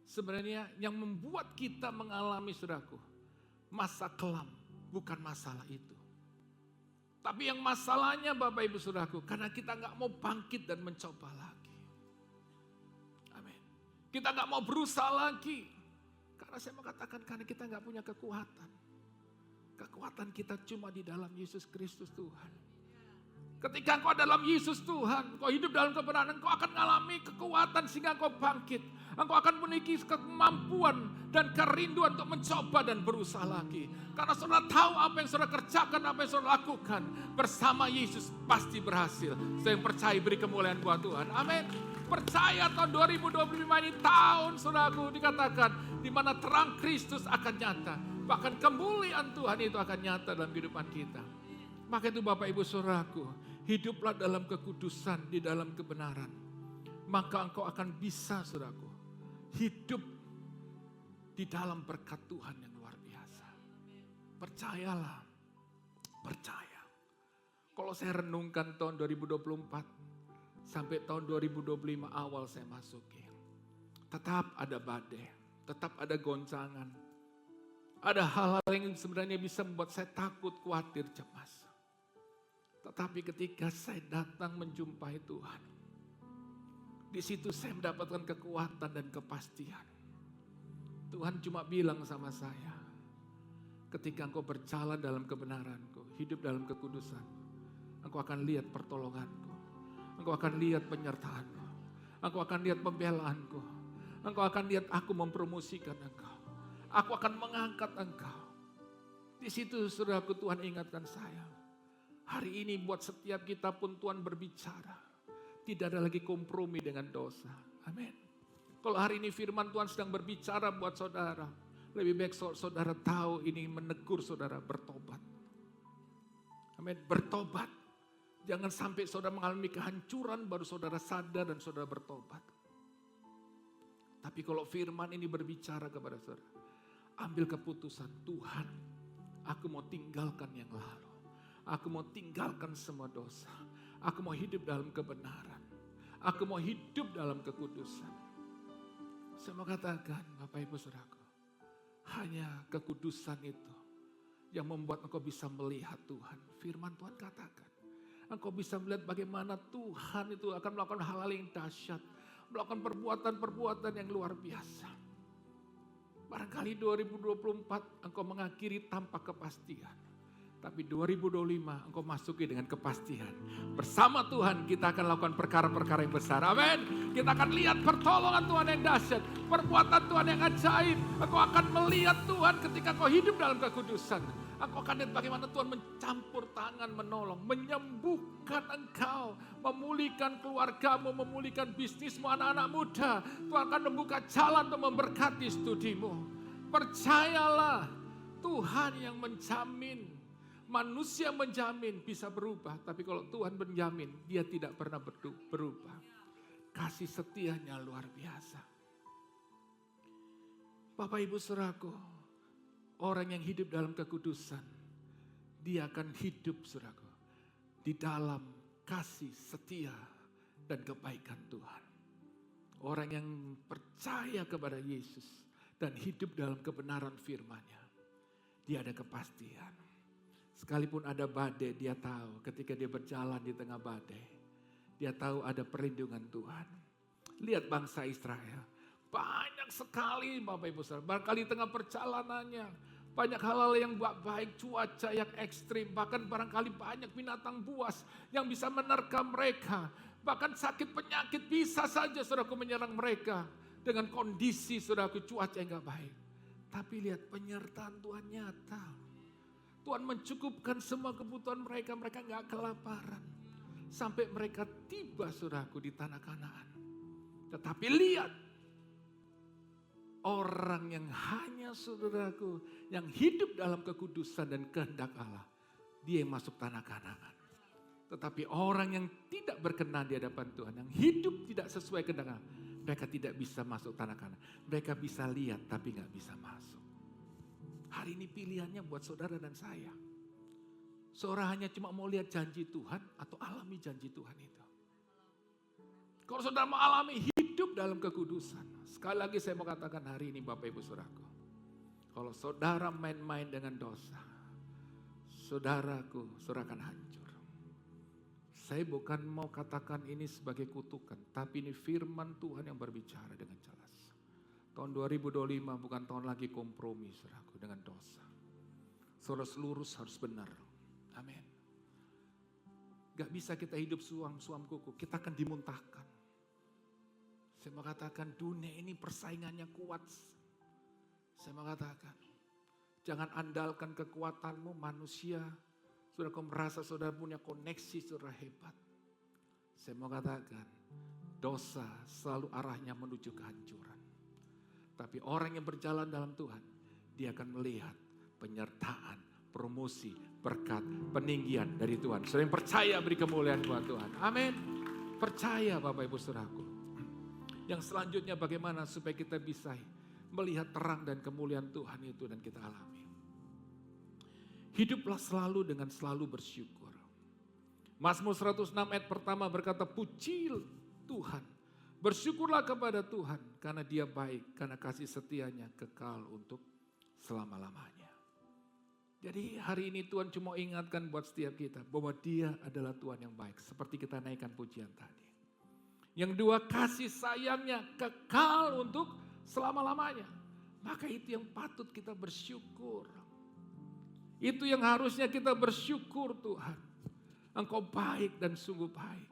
sebenarnya yang membuat kita mengalami, saudaraku, masa kelam bukan masalah itu. Tapi yang masalahnya Bapak Ibu Saudaraku, karena kita nggak mau bangkit dan mencoba lagi. Amin. Kita nggak mau berusaha lagi. Karena saya mau katakan, karena kita nggak punya kekuatan. Kekuatan kita cuma di dalam Yesus Kristus Tuhan. Ketika engkau dalam Yesus Tuhan, engkau hidup dalam kebenaran, engkau akan mengalami kekuatan sehingga engkau bangkit. Engkau akan memiliki kemampuan dan kerinduan untuk mencoba dan berusaha lagi. Karena saudara tahu apa yang saudara kerjakan, apa yang saudara lakukan. Bersama Yesus pasti berhasil. Saya yang percaya beri kemuliaan buat Tuhan. Amin. Percaya tahun 2025 ini tahun saudaraku dikatakan di mana terang Kristus akan nyata. Bahkan kemuliaan Tuhan itu akan nyata dalam kehidupan kita. Maka itu Bapak Ibu Saudaraku, hiduplah dalam kekudusan di dalam kebenaran. Maka engkau akan bisa saudaraku, hidup di dalam berkat Tuhan yang luar biasa. Percayalah, percaya. Kalau saya renungkan tahun 2024 sampai tahun 2025 awal saya masuki. Tetap ada badai, tetap ada goncangan. Ada hal-hal yang sebenarnya bisa membuat saya takut, khawatir, cemas. Tetapi ketika saya datang menjumpai Tuhan, di situ saya mendapatkan kekuatan dan kepastian. Tuhan cuma bilang sama saya, ketika engkau berjalan dalam kebenaranku, hidup dalam kekudusan, engkau akan lihat pertolonganku, engkau akan lihat penyertaanku, engkau akan lihat pembelaanku, engkau akan lihat aku mempromosikan engkau, aku akan mengangkat engkau. Di situ saudaraku Tuhan ingatkan saya. Hari ini buat setiap kita pun Tuhan berbicara. Tidak ada lagi kompromi dengan dosa. Amin. Kalau hari ini firman Tuhan sedang berbicara buat saudara. Lebih baik saudara tahu ini menegur saudara bertobat. Amin. Bertobat. Jangan sampai saudara mengalami kehancuran baru saudara sadar dan saudara bertobat. Tapi kalau firman ini berbicara kepada saudara. Ambil keputusan, Tuhan aku mau tinggalkan yang lalu. Aku mau tinggalkan semua dosa. Aku mau hidup dalam kebenaran. Aku mau hidup dalam kekudusan. Saya mau katakan Bapak Ibu Saudaraku, hanya kekudusan itu yang membuat engkau bisa melihat Tuhan. Firman Tuhan katakan, engkau bisa melihat bagaimana Tuhan itu akan melakukan hal-hal yang dahsyat. Melakukan perbuatan-perbuatan yang luar biasa. Barangkali 2024 engkau mengakhiri tanpa kepastian. Tapi 2025 engkau masuki dengan kepastian. Bersama Tuhan kita akan lakukan perkara-perkara yang besar. Amin. Kita akan lihat pertolongan Tuhan yang dahsyat. Perbuatan Tuhan yang ajaib. Engkau akan melihat Tuhan ketika kau hidup dalam kekudusan. Engkau akan lihat bagaimana Tuhan mencampur tangan menolong. Menyembuhkan engkau. Memulihkan keluargamu. Memulihkan bisnismu anak-anak muda. Tuhan akan membuka jalan untuk memberkati studimu. Percayalah Tuhan yang menjamin. Manusia menjamin bisa berubah, tapi kalau Tuhan menjamin, dia tidak pernah berubah. Kasih setianya luar biasa. Bapak Ibu Saudaraku, orang yang hidup dalam kekudusan, dia akan hidup saudaraku, di dalam kasih setia dan kebaikan Tuhan. Orang yang percaya kepada Yesus dan hidup dalam kebenaran firman-Nya, dia ada kepastian. Sekalipun ada badai, dia tahu ketika dia berjalan di tengah badai, dia tahu ada perlindungan Tuhan. Lihat bangsa Israel, banyak sekali Bapak Ibu Saudara, barangkali di tengah perjalanannya, banyak hal-hal yang baik, cuaca yang ekstrim, bahkan barangkali banyak binatang buas yang bisa menerkam mereka. Bahkan sakit penyakit bisa saja saudaraku menyerang mereka dengan kondisi saudaraku cuaca yang gak baik. Tapi lihat penyertaan Tuhan nyata. Tuhan mencukupkan semua kebutuhan mereka, mereka gak kelaparan. Sampai mereka tiba saudaraku di tanah Kanaan. Tetapi lihat, orang yang hanya saudaraku, yang hidup dalam kekudusan dan kehendak Allah, dia yang masuk tanah Kanaan. Tetapi orang yang tidak berkenan di hadapan Tuhan, yang hidup tidak sesuai kehendak Allah, mereka tidak bisa masuk tanah Kanaan. Mereka bisa lihat tapi gak bisa masuk. Hari ini pilihannya buat saudara dan saya. Saudara hanya cuma mau lihat janji Tuhan atau alami janji Tuhan itu. Kalau saudara mau alami hidup dalam kekudusan. Sekali lagi saya mau katakan hari ini Bapak Ibu Saudaraku. Kalau saudara main-main dengan dosa, saudaraku, saudara akan hancur. Saya bukan mau katakan ini sebagai kutukan, tapi ini firman Tuhan yang berbicara dengan jelas. Tahun 2025 bukan tahun lagi kompromi saudaraku dengan dosa. Saudara lurus harus benar. Amin. Gak bisa kita hidup suam kuku, kita akan dimuntahkan. Saya mau katakan dunia ini persaingannya kuat. Saya mau katakan, jangan andalkan kekuatanmu manusia. Saudara kau merasa saudara punya koneksi, saudara hebat. Saya mau katakan, dosa selalu arahnya menuju kehancuran. Tapi orang yang berjalan dalam Tuhan, dia akan melihat penyertaan, promosi, berkat, peninggian dari Tuhan. Saudara yang percaya beri kemuliaan buat Tuhan. Amin. Percaya Bapak Ibu Saudaraku. Yang selanjutnya bagaimana supaya kita bisa melihat terang dan kemuliaan Tuhan itu dan kita alami. Hiduplah selalu dengan selalu bersyukur. Mazmur 106 ayat pertama berkata, puji Tuhan. Bersyukurlah kepada Tuhan karena Dia baik, karena kasih setianya kekal untuk selama-lamanya. Jadi hari ini Tuhan cuma ingatkan buat setiap kita bahwa Dia adalah Tuhan yang baik. Seperti kita naikkan pujian tadi. Yang dua, kasih sayangnya kekal untuk selama-lamanya. Maka itu yang patut kita bersyukur. Itu yang harusnya kita bersyukur Tuhan. Engkau baik dan sungguh baik.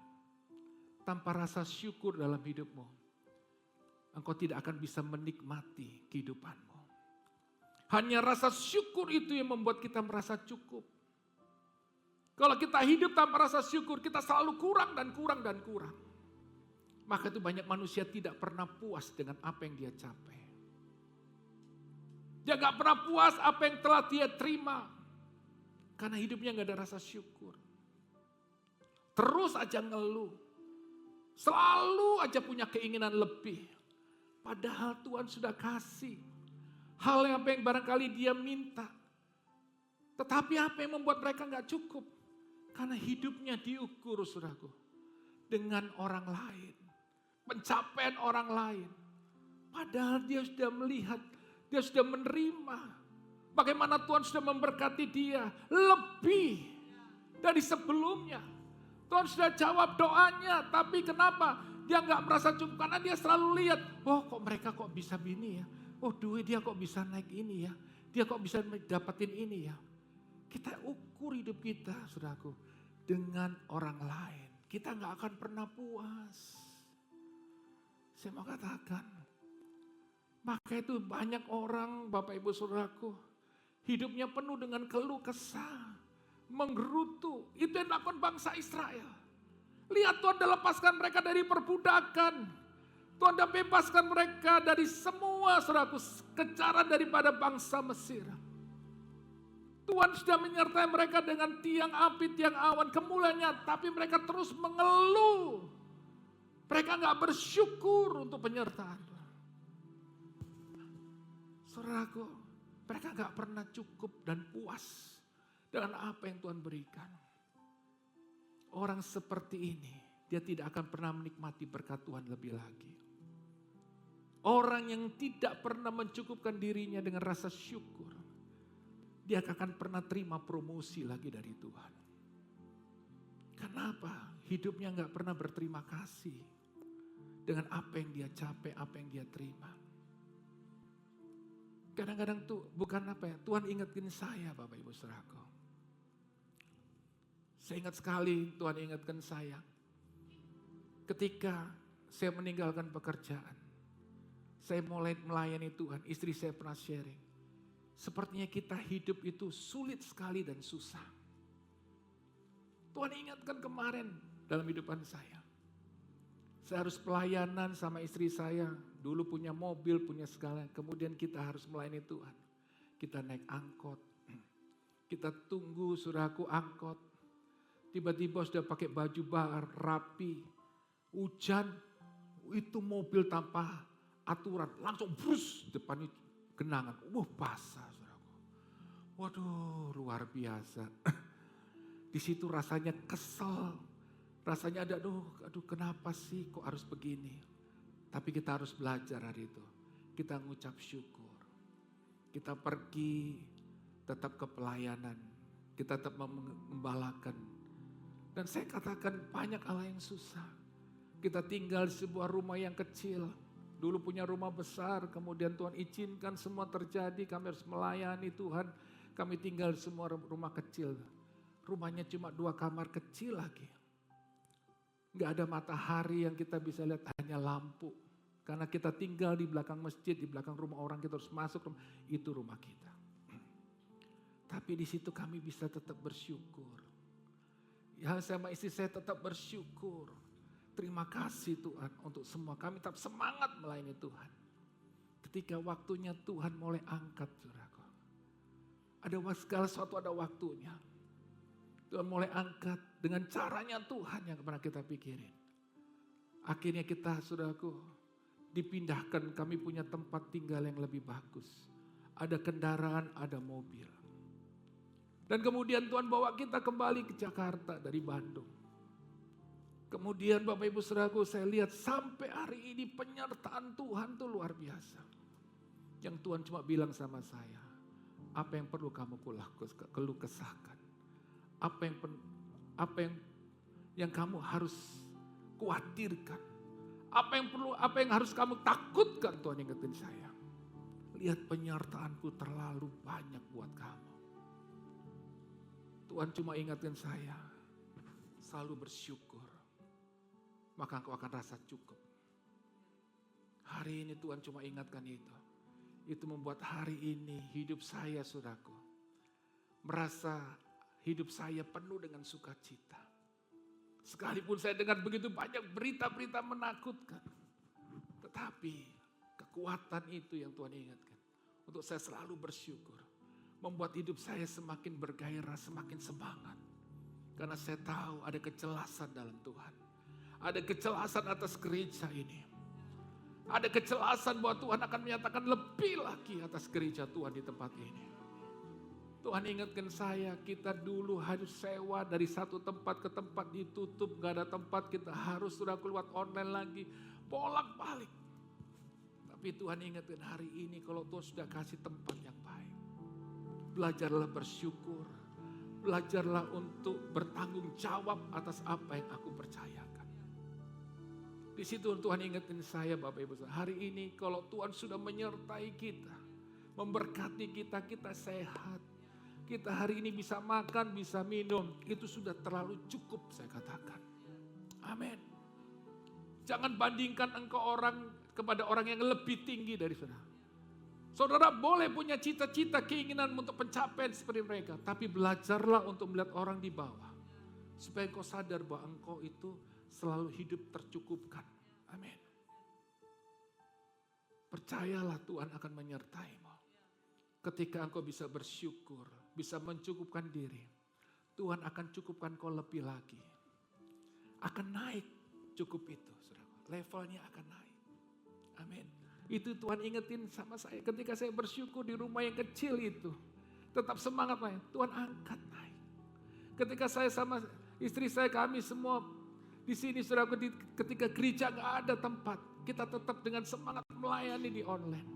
Tanpa rasa syukur dalam hidupmu, engkau tidak akan bisa menikmati kehidupanmu. Hanya rasa syukur itu yang membuat kita merasa cukup. Kalau kita hidup tanpa rasa syukur, kita selalu kurang dan kurang dan kurang. Maka itu banyak manusia tidak pernah puas dengan apa yang dia capai. Dia gak pernah puas apa yang telah dia terima. Karena hidupnya gak ada rasa syukur. Terus aja ngeluh. Selalu aja punya keinginan lebih. Padahal Tuhan sudah kasih. Hal yang apa yang barangkali dia minta. Tetapi apa yang membuat mereka gak cukup? Karena hidupnya diukur saudaraku. Dengan orang lain. Pencapaian orang lain. Padahal dia sudah melihat, dia sudah menerima. Bagaimana Tuhan sudah memberkati dia lebih dari sebelumnya. Tuhan sudah jawab doanya, tapi kenapa dia nggak merasa cukup? Karena dia selalu lihat, oh kok mereka kok bisa begini ya. Oh duit dia kok bisa naik ini ya. Dia kok bisa dapetin ini ya. Kita ukur hidup kita, saudaraku, dengan orang lain. Kita nggak akan pernah puas. Saya mau katakan, maka itu banyak orang, Bapak Ibu Saudaraku, hidupnya penuh dengan keluh kesah, menggerutu. Itu yang dilakukan bangsa Israel. Lihat Tuhan dah lepaskan mereka dari perbudakan. Tuhan dah bebaskan mereka dari semua saudaraku kejaran daripada bangsa Mesir. Tuhan sudah menyertai mereka dengan tiang api, tiang awan, kemuliaannya, tapi mereka terus mengeluh. Mereka gak bersyukur untuk penyertaan Tuhan. Saudaraku, mereka gak pernah cukup dan puas dengan apa yang Tuhan berikan. Orang seperti ini, dia tidak akan pernah menikmati berkat Tuhan lebih lagi. Orang yang tidak pernah mencukupkan dirinya dengan rasa syukur, dia akan pernah terima promosi lagi dari Tuhan. Kenapa? Hidupnya gak pernah berterima kasih dengan apa yang dia capai, apa yang dia terima. Kadang-kadang tuh bukan apa ya, Tuhan ingatkan saya Bapak Ibu Saudaraku. Saya ingat sekali Tuhan ingatkan saya. Ketika saya meninggalkan pekerjaan, saya mulai melayani Tuhan, istri saya pernah sharing. Sepertinya kita hidup itu sulit sekali dan susah. Tuhan ingatkan kemarin dalam hidupan saya. Saya harus pelayanan sama istri saya. Dulu punya mobil, punya segala. Kemudian kita harus melayani Tuhan. Kita naik angkot. Kita tunggu saudaraku angkot. Tiba-tiba sudah pakai baju rapi. Hujan. Itu mobil tanpa aturan. Langsung brus. Depannya genangan. Basah saudaraku. Waduh luar biasa. Di situ rasanya kesel, rasanya ada aduh kenapa sih kok harus begini. Tapi kita harus belajar hari itu. Kita ngucap syukur. Kita pergi tetap ke pelayanan. Kita tetap mengembalakan. Dan saya katakan banyak hal yang susah. Kita tinggal di sebuah rumah yang kecil. Dulu punya rumah besar, kemudian Tuhan izinkan semua terjadi. Kami harus melayani Tuhan. Kami tinggal di semua rumah kecil. Rumahnya cuma 2 kamar kecil lagi. Gak ada matahari yang kita bisa lihat, hanya lampu. Karena kita tinggal di belakang masjid, di belakang rumah orang, kita harus masuk, itu rumah kita. Tapi di situ kami bisa tetap bersyukur. Ya, sama istri saya tetap bersyukur. Terima kasih Tuhan untuk semua. Kami tetap semangat melayani Tuhan. Ketika waktunya Tuhan mulai angkat, saudaraku. Ada segala sesuatu ada waktunya. Tuhan mulai angkat dengan caranya Tuhan yang pernah kita pikirin. Akhirnya kita, saudaraku, dipindahkan, kami punya tempat tinggal yang lebih bagus. Ada kendaraan, ada mobil. Dan kemudian Tuhan bawa kita kembali ke Jakarta dari Bandung. Kemudian Bapak Ibu Saudaraku, saya lihat sampai hari ini penyertaan Tuhan tuh luar biasa. Yang Tuhan cuma bilang sama saya, apa yang perlu kamu keluh kesahkan. Apa yang kamu harus khawatirkan. Apa yang harus kamu takutkan, Tuhan ingetin saya. Lihat penyertaanku terlalu banyak buat kamu. Tuhan cuma ingetin saya, selalu bersyukur. Maka engkau akan rasa cukup. Hari ini Tuhan cuma ingatkan itu. Itu membuat hari ini hidup saya, saudaraku, merasa hidup saya penuh dengan sukacita. Sekalipun saya dengar begitu banyak berita-berita menakutkan. Tetapi kekuatan itu yang Tuhan ingatkan. Untuk saya selalu bersyukur. Membuat hidup saya semakin bergairah, semakin semangat. Karena saya tahu ada kejelasan dalam Tuhan. Ada kejelasan atas gereja ini. Ada kejelasan bahwa Tuhan akan menyatakan lebih lagi atas gereja Tuhan di tempat ini. Tuhan ingatkan saya, kita dulu harus sewa dari satu tempat ke tempat ditutup, gak ada tempat, kita harus sudah keluar online lagi, bolak-balik. Tapi Tuhan ingatkan hari ini kalau Tuhan sudah kasih tempat yang baik. Belajarlah bersyukur, belajarlah untuk bertanggung jawab atas apa yang aku percayakan. Di situ Tuhan ingatkan saya Bapak Ibu, hari ini kalau Tuhan sudah menyertai kita, memberkati kita, kita sehat. Kita hari ini bisa makan, bisa minum. Itu sudah terlalu cukup saya katakan. Amin. Jangan bandingkan engkau kepada orang yang lebih tinggi dari saudara. Saudara boleh punya cita-cita, keinginan untuk pencapaian seperti mereka. Tapi belajarlah untuk melihat orang di bawah. Supaya engkau sadar bahwa engkau itu selalu hidup tercukupkan. Amin. Percayalah Tuhan akan menyertaimu. Ketika engkau bisa bersyukur, bisa mencukupkan diri, Tuhan akan cukupkan kau lebih lagi. Akan naik cukup itu, saudara. Levelnya akan naik. Amin. Itu Tuhan ingetin sama saya ketika saya bersyukur di rumah yang kecil itu. Tetap semangat naik, Tuhan angkat naik. Ketika saya sama istri saya, kami semua di sini, saudara, ketika gereja gak ada tempat, kita tetap dengan semangat melayani di online.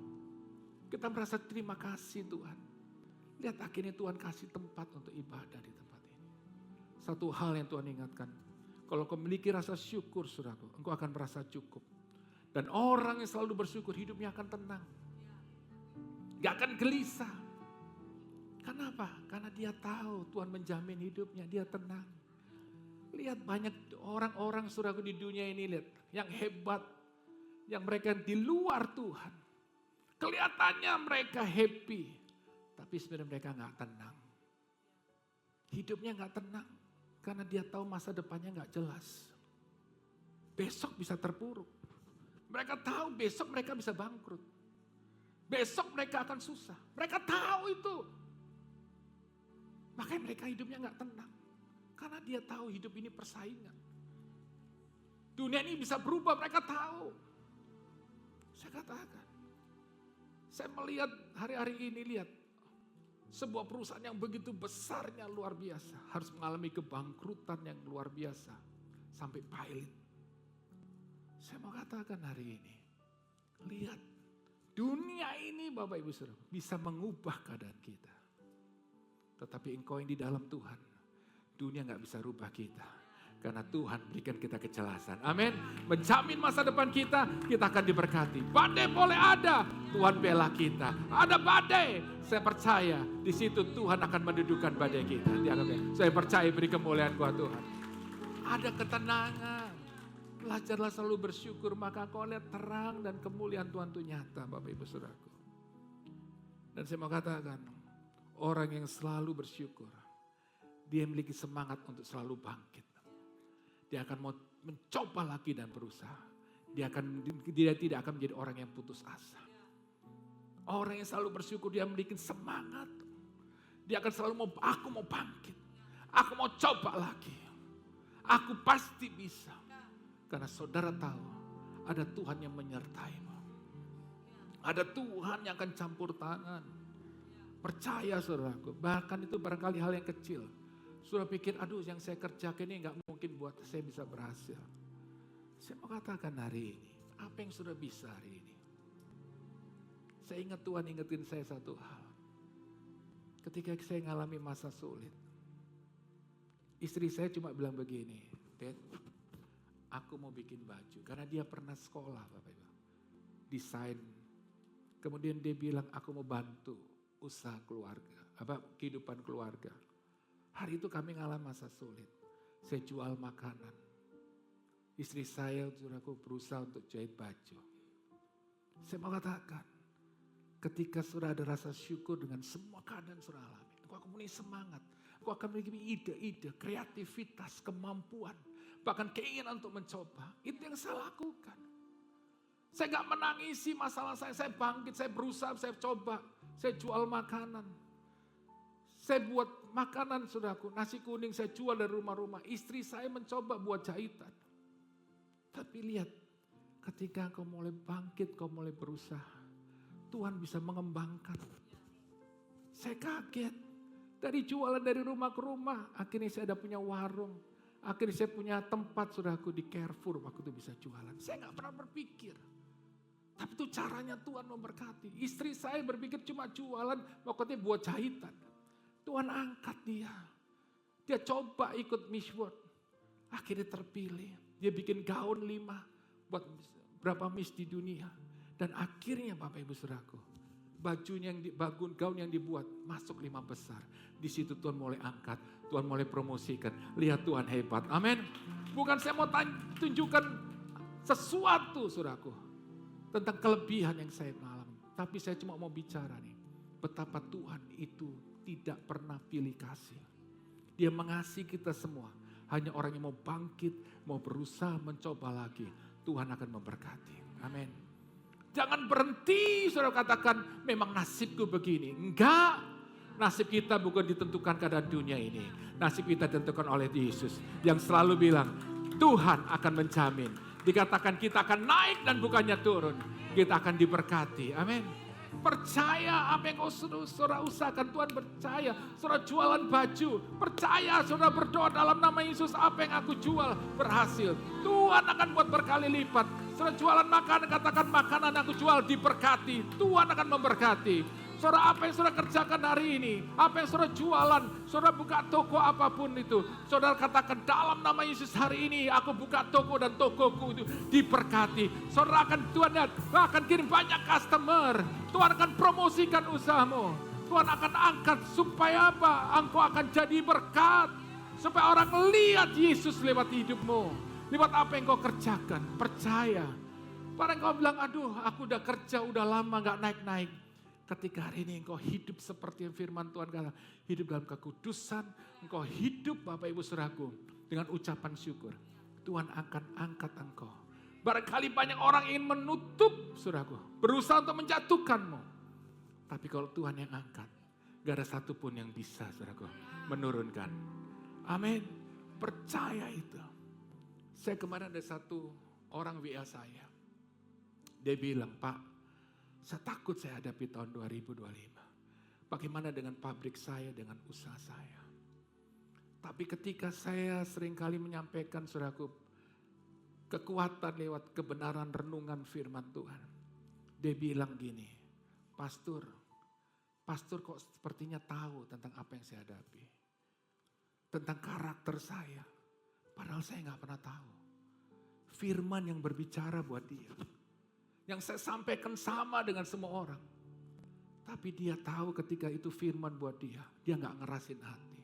Kita merasa terima kasih Tuhan. Lihat akhirnya Tuhan kasih tempat untuk ibadah di tempat ini. Satu hal yang Tuhan ingatkan. Kalau kau memiliki rasa syukur, saudaraku, engkau akan merasa cukup. Dan orang yang selalu bersyukur hidupnya akan tenang. Gak akan gelisah. Kenapa? Karena dia tahu Tuhan menjamin hidupnya, dia tenang. Lihat banyak orang-orang, saudaraku, di dunia ini, lihat, yang hebat. Yang mereka di luar Tuhan. Kelihatannya mereka happy. Tapi sebenarnya mereka gak tenang. Hidupnya gak tenang. Karena dia tahu masa depannya gak jelas. Besok bisa terpuruk. Mereka tahu besok mereka bisa bangkrut. Besok mereka akan susah. Mereka tahu itu. Makanya mereka hidupnya gak tenang. Karena dia tahu hidup ini persaingan. Dunia ini bisa berubah, mereka tahu. Saya katakan. Saya melihat hari-hari ini, lihat. Sebuah perusahaan yang begitu besarnya luar biasa, harus mengalami kebangkrutan yang luar biasa, sampai pilot. Saya mau katakan hari ini, lihat dunia ini Bapak Ibu Saudara bisa mengubah keadaan kita. Tetapi engkau yang di dalam Tuhan, dunia gak bisa rubah kita. Karena Tuhan berikan kita kejelasan. Amin. Menjamin masa depan kita akan diberkati. Badai boleh ada, Tuhan bela kita. Ada badai, saya percaya di situ Tuhan akan mendudukan badai kita. Saya percaya beri kemuliaan buat Tuhan. Ada ketenangan. Belajarlah selalu bersyukur, maka kau lihat terang dan kemuliaan Tuhan itu nyata, Bapak Ibu Saudaraku. Dan saya mau katakan, orang yang selalu bersyukur, dia memiliki semangat untuk selalu bangkit. Dia akan mau mencoba lagi dan berusaha. Dia tidak akan menjadi orang yang putus asa. Orang yang selalu bersyukur, dia memiliki semangat. Dia akan selalu aku mau bangkit. Aku mau coba lagi. Aku pasti bisa. Karena saudara tahu, ada Tuhan yang menyertaimu. Ada Tuhan yang akan campur tangan. Percaya saudaraku, bahkan itu barangkali hal yang kecil. Sudah pikir, aduh yang saya kerjakan ini gak mungkin buat saya bisa berhasil. Saya mau katakan hari ini, apa yang sudah bisa hari ini? Saya ingat Tuhan ingetin saya satu hal. Ketika saya mengalami masa sulit, istri saya cuma bilang begini, Dad, aku mau bikin baju. Karena dia pernah sekolah Bapak Ibu, desain. Kemudian dia bilang, aku mau bantu usaha keluarga, kehidupan keluarga. Hari itu kami mengalami masa sulit. Saya jual makanan. Istri saya saudaraku berusaha untuk jahit baju. Saya mau katakan, ketika sudah ada rasa syukur dengan semua keadaan sudah alami, aku akan memiliki semangat. Aku akan memiliki ide-ide, kreativitas, kemampuan, bahkan keinginan untuk mencoba. Itu yang saya lakukan. Saya gak menangisi masalah saya bangkit, saya berusaha, saya coba. Saya jual makanan. Saya buat makanan saudaraku, nasi kuning saya jual dari rumah-rumah. Istri saya mencoba buat jahitan. Tapi lihat, ketika kau mulai bangkit, kau mulai berusaha, Tuhan bisa mengembangkan. Saya kaget, dari jualan dari rumah ke rumah, akhirnya saya ada punya warung. Akhirnya saya punya tempat saudaraku di Carrefour, waktu itu bisa jualan. Saya gak pernah berpikir. Tapi itu caranya Tuhan memberkati. Istri saya berpikir cuma jualan, pokoknya buat jahitan. Tuhan angkat dia. Dia coba ikut Miss World. Akhirnya terpilih. Dia bikin gaun 5 buat berapa Miss di dunia. Dan akhirnya Bapak Ibu Saudaraku, gaun yang dibuat masuk 5 besar. Di situ Tuhan mulai angkat, Tuhan mulai promosikan. Lihat Tuhan hebat. Amin. Bukan saya mau tunjukkan sesuatu Saudaraku tentang kelebihan yang saya alami. Tapi saya cuma mau bicara nih, betapa Tuhan itu tidak pernah pilih kasih. Dia mengasihi kita semua. Hanya orang yang mau bangkit, mau berusaha mencoba lagi, Tuhan akan memberkati. Amin. Jangan berhenti saudara katakan, memang nasibku begini. Enggak, nasib kita bukan ditentukan keadaan dunia ini. Nasib kita ditentukan oleh Yesus yang selalu bilang, Tuhan akan menjamin. Dikatakan kita akan naik dan bukannya turun. Kita akan diberkati. Amin. Percaya apa yang kau saudara usahakan, Tuhan percaya. Saudara jualan baju, percaya saudara berdoa dalam nama Yesus, apa yang aku jual berhasil. Tuhan akan buat berkali lipat. Saudara jualan makanan, katakan makanan aku jual diberkati. Tuhan akan memberkati. Saudara apa yang saudara kerjakan hari ini, apa yang saudara jualan, saudara buka toko apapun itu. Saudara katakan dalam nama Yesus hari ini aku buka toko dan tokoku itu diberkati. Saudara Tuhan akan kirim banyak customer. Tuhan akan promosikan usahamu. Tuhan akan angkat supaya apa? Engkau akan jadi berkat. Supaya orang lihat Yesus lewat hidupmu. Lewat apa yang kau kerjakan. Percaya. Padahal kau bilang, aduh aku udah kerja udah lama gak naik-naik. Ketika hari ini engkau hidup seperti yang firman Tuhan kata, hidup dalam kekudusan, engkau hidup Bapak Ibu Saudaraku dengan ucapan syukur. Tuhan akan angkat engkau. Barangkali banyak orang ingin menutup Saudaraku, berusaha untuk menjatuhkanmu. Tapi kalau Tuhan yang angkat, gak ada satupun yang bisa Saudaraku menurunkan. Amin. Percaya itu. Saya kemarin ada satu orang WA saya. Dia bilang, Pak, saya takut saya hadapi tahun 2025. Bagaimana dengan pabrik saya, dengan usaha saya? Tapi ketika saya seringkali menyampaikan, saudaraku, kekuatan lewat kebenaran renungan firman Tuhan. Dia bilang gini, Pastor kok sepertinya tahu tentang apa yang saya hadapi. Tentang karakter saya. Padahal saya gak pernah tahu. Firman yang berbicara buat dia. Yang saya sampaikan sama dengan semua orang. Tapi dia tahu ketika itu firman buat dia. Dia gak ngerasin hati.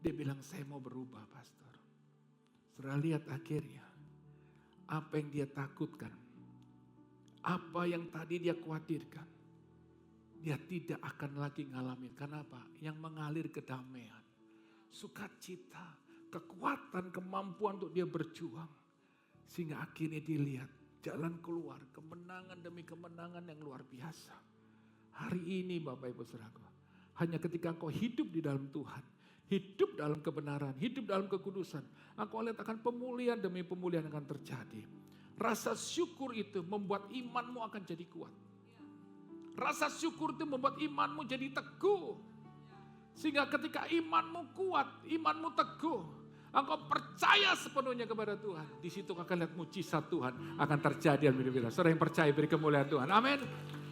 Dia bilang, saya mau berubah, Pastor. Saudara lihat akhirnya. Apa yang dia takutkan. Apa yang tadi dia khawatirkan. Dia tidak akan lagi ngalamin. Kenapa? Yang mengalir kedamaian. Sukacita. Kekuatan, kemampuan untuk dia berjuang. Sehingga akhirnya dilihat jalan keluar. Kemenangan demi kemenangan yang luar biasa. Hari ini Bapak Ibu Saudaraku. Hanya ketika engkau hidup di dalam Tuhan. Hidup dalam kebenaran, hidup dalam kekudusan. Engkau lihat akan pemulihan demi pemulihan akan terjadi. Rasa syukur itu membuat imanmu akan jadi kuat. Rasa syukur itu membuat imanmu jadi teguh. Sehingga ketika imanmu kuat, imanmu teguh. Engkau percaya sepenuhnya kepada Tuhan. Di situ akan lihat mujizat Tuhan akan terjadi dalam hidup kita. Saudara yang percaya beri kemuliaan Tuhan. Amin.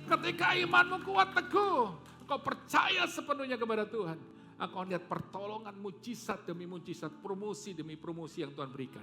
Ketika imanmu kuat teguh, engkau percaya sepenuhnya kepada Tuhan. Engkau lihat pertolongan mujizat demi mujizat, promosi demi promosi yang Tuhan berikan.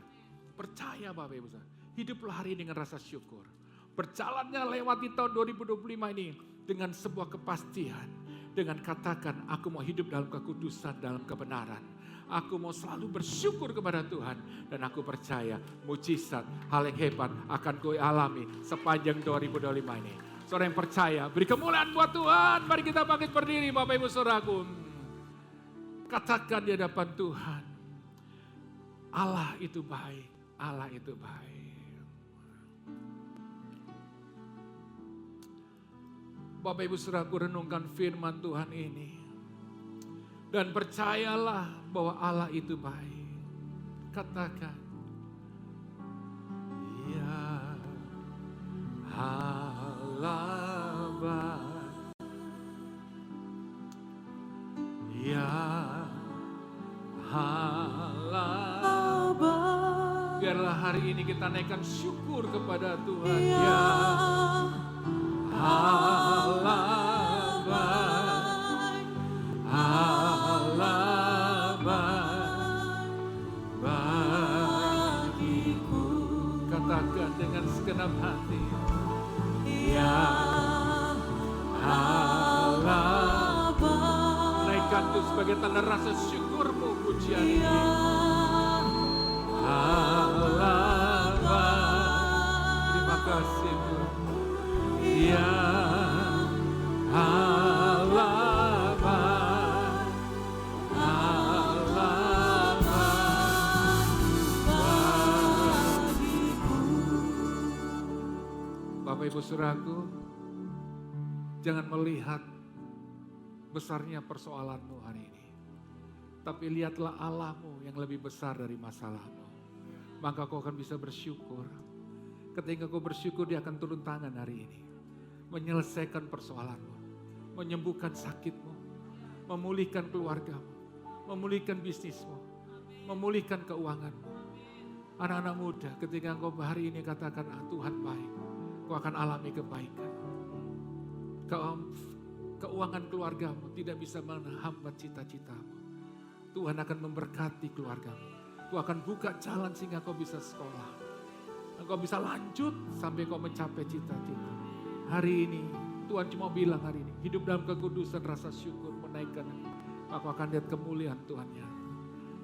Percaya Bapak Ibu Saudara. Hiduplah hari ini dengan rasa syukur. Berjalannya lewati tahun 2025 ini dengan sebuah kepastian. Dengan katakan, aku mau hidup dalam kekudusan, dalam kebenaran. Aku mau selalu bersyukur kepada Tuhan. Dan aku percaya mujizat, hal yang hebat akan ku alami sepanjang 2025 ini. Saudara yang percaya, beri kemuliaan buat Tuhan. Mari kita bangkit berdiri Bapak Ibu Saudaraku. Katakan di hadapan Tuhan, Allah itu baik, Allah itu baik. Bapak Ibu Saudaraku renungkan firman Tuhan ini. Dan percayalah bahwa Allah itu baik. Katakan, ya Allah baik. Ya Allah baik. Biarlah hari ini kita naikkan syukur kepada Tuhan. Ya Allah baik. Allah baik bagiku. Katakan dengan segenap hati. Ya Allah baik. Naikkan itu sebagai tanda rasa syukurmu pujian ini. Allah baik. Terima kasih Tuhan. Ya Allah baik. Allah baik bagiku. Bapak Ibu Saudaraku, jangan melihat besarnya persoalanmu hari ini. Tapi lihatlah Allahmu yang lebih besar dari masalahmu. Maka kau akan bisa bersyukur. Ketika kau bersyukur, dia akan turun tangan hari ini. Menyelesaikan persoalanmu. Menyembuhkan sakitmu. Memulihkan keluargamu. Memulihkan bisnismu. Memulihkan keuanganmu. Anak-anak muda, ketika engkau hari ini katakan, Tuhan baik. Kau akan alami kebaikan. Keuangan keluargamu tidak bisa menghambat cita-citamu. Tuhan akan memberkati keluargamu. Kau akan buka jalan sehingga kau bisa sekolah. Engkau bisa lanjut sampai kau mencapai cita-cita. Hari ini Tuhan cuma bilang hari ini, hidup dalam kekudusan rasa syukur menaikkan. Aku akan lihat kemuliaan Tuhannya.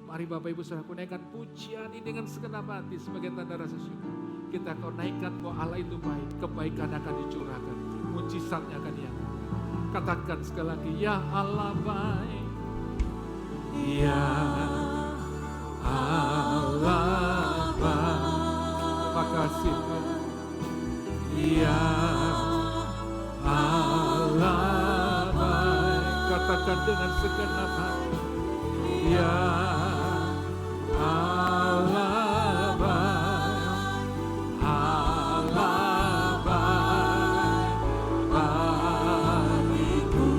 Mari Bapak Ibu Saudara, naikkan pujian ini dengan segenap hati sebagai tanda rasa syukur. Kita akan naikkan bahwa Allah itu baik, kebaikan akan dicurahkan, mujizatnya akan diangkat. Katakan sekali lagi, ya Allah baik. Ya Allah baik. Terima kasih Tuhan. Ya Allah baik. Katakan dengan segenap hati. Ya Allah baik. Allah baik bagiku.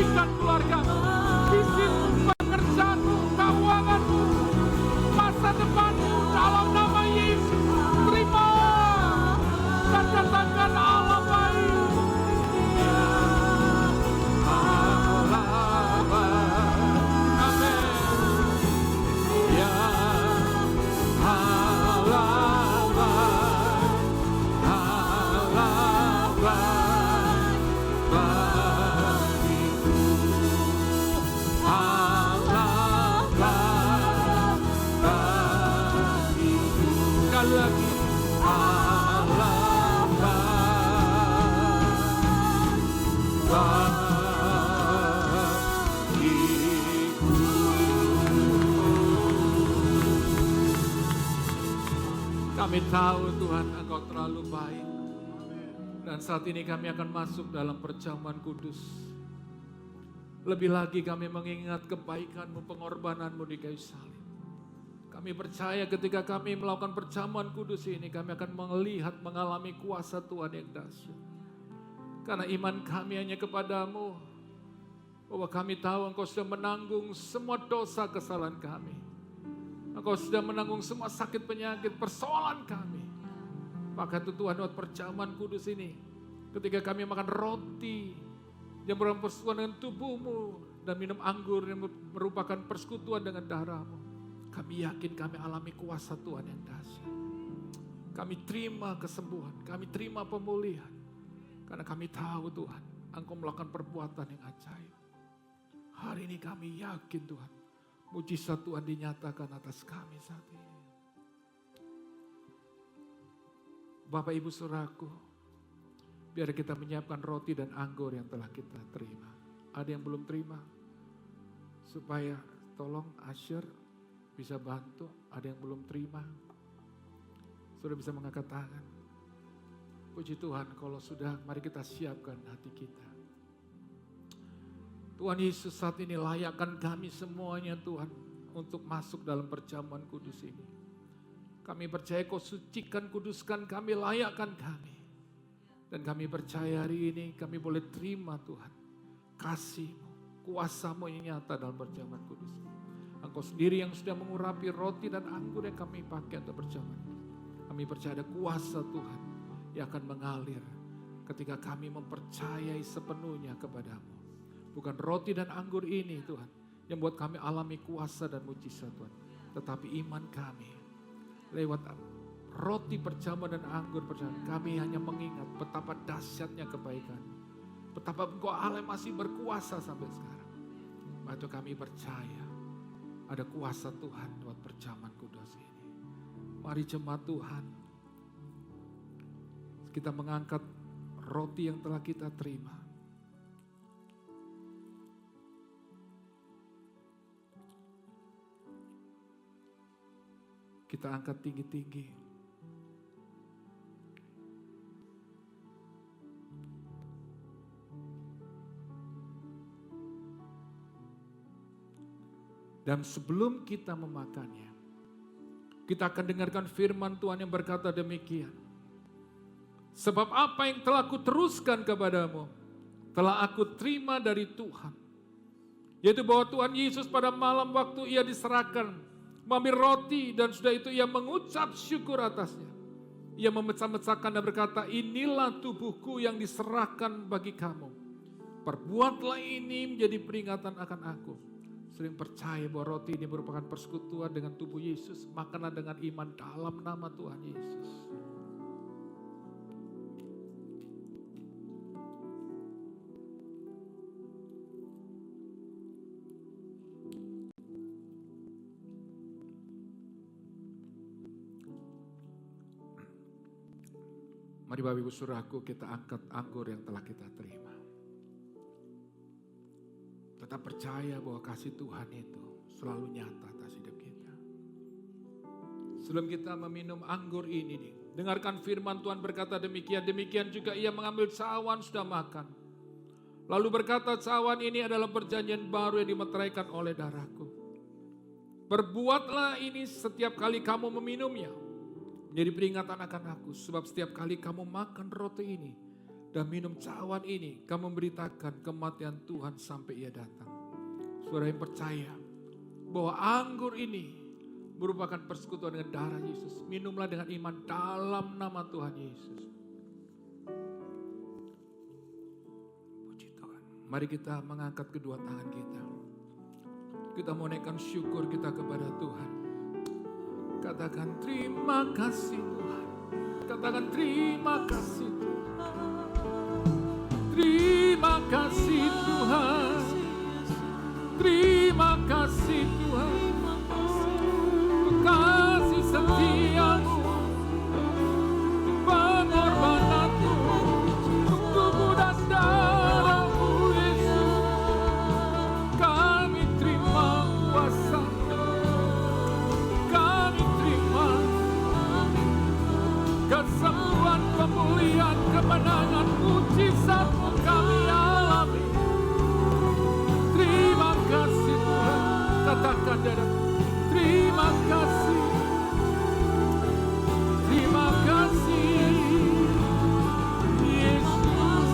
Bersihkan keluargamu, bisnismu, pekerjaanmu, keuanganmu, masa depanmu dalam nama Yesus. Terima dan katakan Allah baik. Allah baik. Amin. Ya Allah baik. Allah baik. Bagiku. Allah baik. Bagiku. Sekali lagi. Allah baik. Bagiku. Kami tahu Tuhan Engkau terlalu baik. Dan saat ini kami akan masuk dalam perjamuan kudus. Lebih lagi kami mengingat kebaikan-Mu, pengorbanan-Mu di kayu salib. Kami percaya ketika kami melakukan perjamuan kudus ini, kami akan melihat, mengalami kuasa Tuhan yang dahsyat. Karena iman kami hanya kepadamu, bahwa kami tahu Engkau sudah menanggung semua dosa kesalahan kami. Engkau sudah menanggung semua sakit penyakit persoalan kami. Maka itu Tuhan, lewat perjamuan kudus ini, ketika kami makan roti yang merupakan persekutuan dengan tubuh-Mu dan minum anggur yang merupakan persekutuan dengan darah-Mu, kami yakin kami alami kuasa Tuhan yang dahsyat. Kami terima kesembuhan, kami terima pemulihan. Karena kami tahu Tuhan, Engkau melakukan perbuatan yang ajaib. Hari ini kami yakin Tuhan, mujizat Tuhan dinyatakan atas kami saat ini. Bapak Ibu Saudaraku, biar kita menyiapkan roti dan anggur yang telah kita terima. Ada yang belum terima? Supaya tolong Asher bisa bantu. Ada yang belum terima? Sudah bisa mengangkat tangan. Puji Tuhan, kalau sudah, mari kita siapkan hati kita. Tuhan Yesus, saat ini layakkan kami semuanya Tuhan untuk masuk dalam perjamuan kudus ini. Kami percaya Kau sucikan, kuduskan kami, layakkan kami. Dan kami percaya hari ini kami boleh terima Tuhan kasih-Mu, kuasa-Mu yang nyata dalam perjamuan kudus. Engkau sendiri yang sudah mengurapi roti dan anggur yang kami pakai untuk perjamuan. Kami percaya ada kuasa Tuhan yang akan mengalir ketika kami mempercayai sepenuhnya kepadamu. Bukan roti dan anggur ini Tuhan yang buat kami alami kuasa dan mujizat Tuhan. Tetapi iman kami lewat roti perjamuan dan anggur perjamuan, kami hanya mengingat betapa dahsyatnya kebaikan. Betapa Engkau Allah masih berkuasa sampai sekarang. Maka kami percaya ada kuasa Tuhan lewat perjamuan kudus ini. Mari jemaat Tuhan, kita mengangkat roti yang telah kita terima. Kita angkat tinggi-tinggi. Dan sebelum kita memakannya, kita akan dengarkan firman Tuhan yang berkata demikian. Sebab apa yang telah kuteruskan kepadamu, telah aku terima dari Tuhan. Yaitu bahwa Tuhan Yesus pada malam waktu Ia diserahkan, mengambil roti dan sudah itu Ia mengucap syukur atasnya. Ia memecah-mecahkan dan berkata, inilah tubuhku yang diserahkan bagi kamu. Perbuatlah ini menjadi peringatan akan aku. Sering percaya bahwa roti ini merupakan persekutuan dengan tubuh Yesus. Makanlah dengan iman dalam nama Tuhan Yesus. Mari Bapak Ibu Saudaraku, kita angkat anggur yang telah kita terima. Tetap percaya bahwa kasih Tuhan itu selalu nyata atas hidup kita. Sebelum kita meminum anggur ini, dengarkan firman Tuhan berkata demikian. Demikian juga Ia mengambil cawan sudah makan. Lalu berkata, cawan ini adalah perjanjian baru yang dimeteraikan oleh darahku. Perbuatlah ini setiap kali kamu meminumnya, menjadi peringatan akan aku. Sebab setiap kali kamu makan roti ini dan minum cawan ini, kamu memberitakan kematian Tuhan sampai ia datang. Saudara yang percaya bahwa anggur ini merupakan persekutuan dengan darah Yesus. Minumlah dengan iman dalam nama Tuhan Yesus. Puji Tuhan. Mari kita mengangkat kedua tangan kita. Kita mau naikkan syukur kita kepada Tuhan. Katakan terima kasih Tuhan. Katakan terima kasih Tuhan. Terima kasih Tuhan. Terima kasih Tuhan. Untuk kasih setiamu. Untuk pengorbananmu. Untuk tubuh dan darahmu Yesus. Kami terima kuasa-Mu. Kami terima kesembuhan, pemulihan, kemenangan, mujizat-Mu kami alami. Terima kasih Tuhan. Katakan dalam terima kasih. Terima kasih Yesus.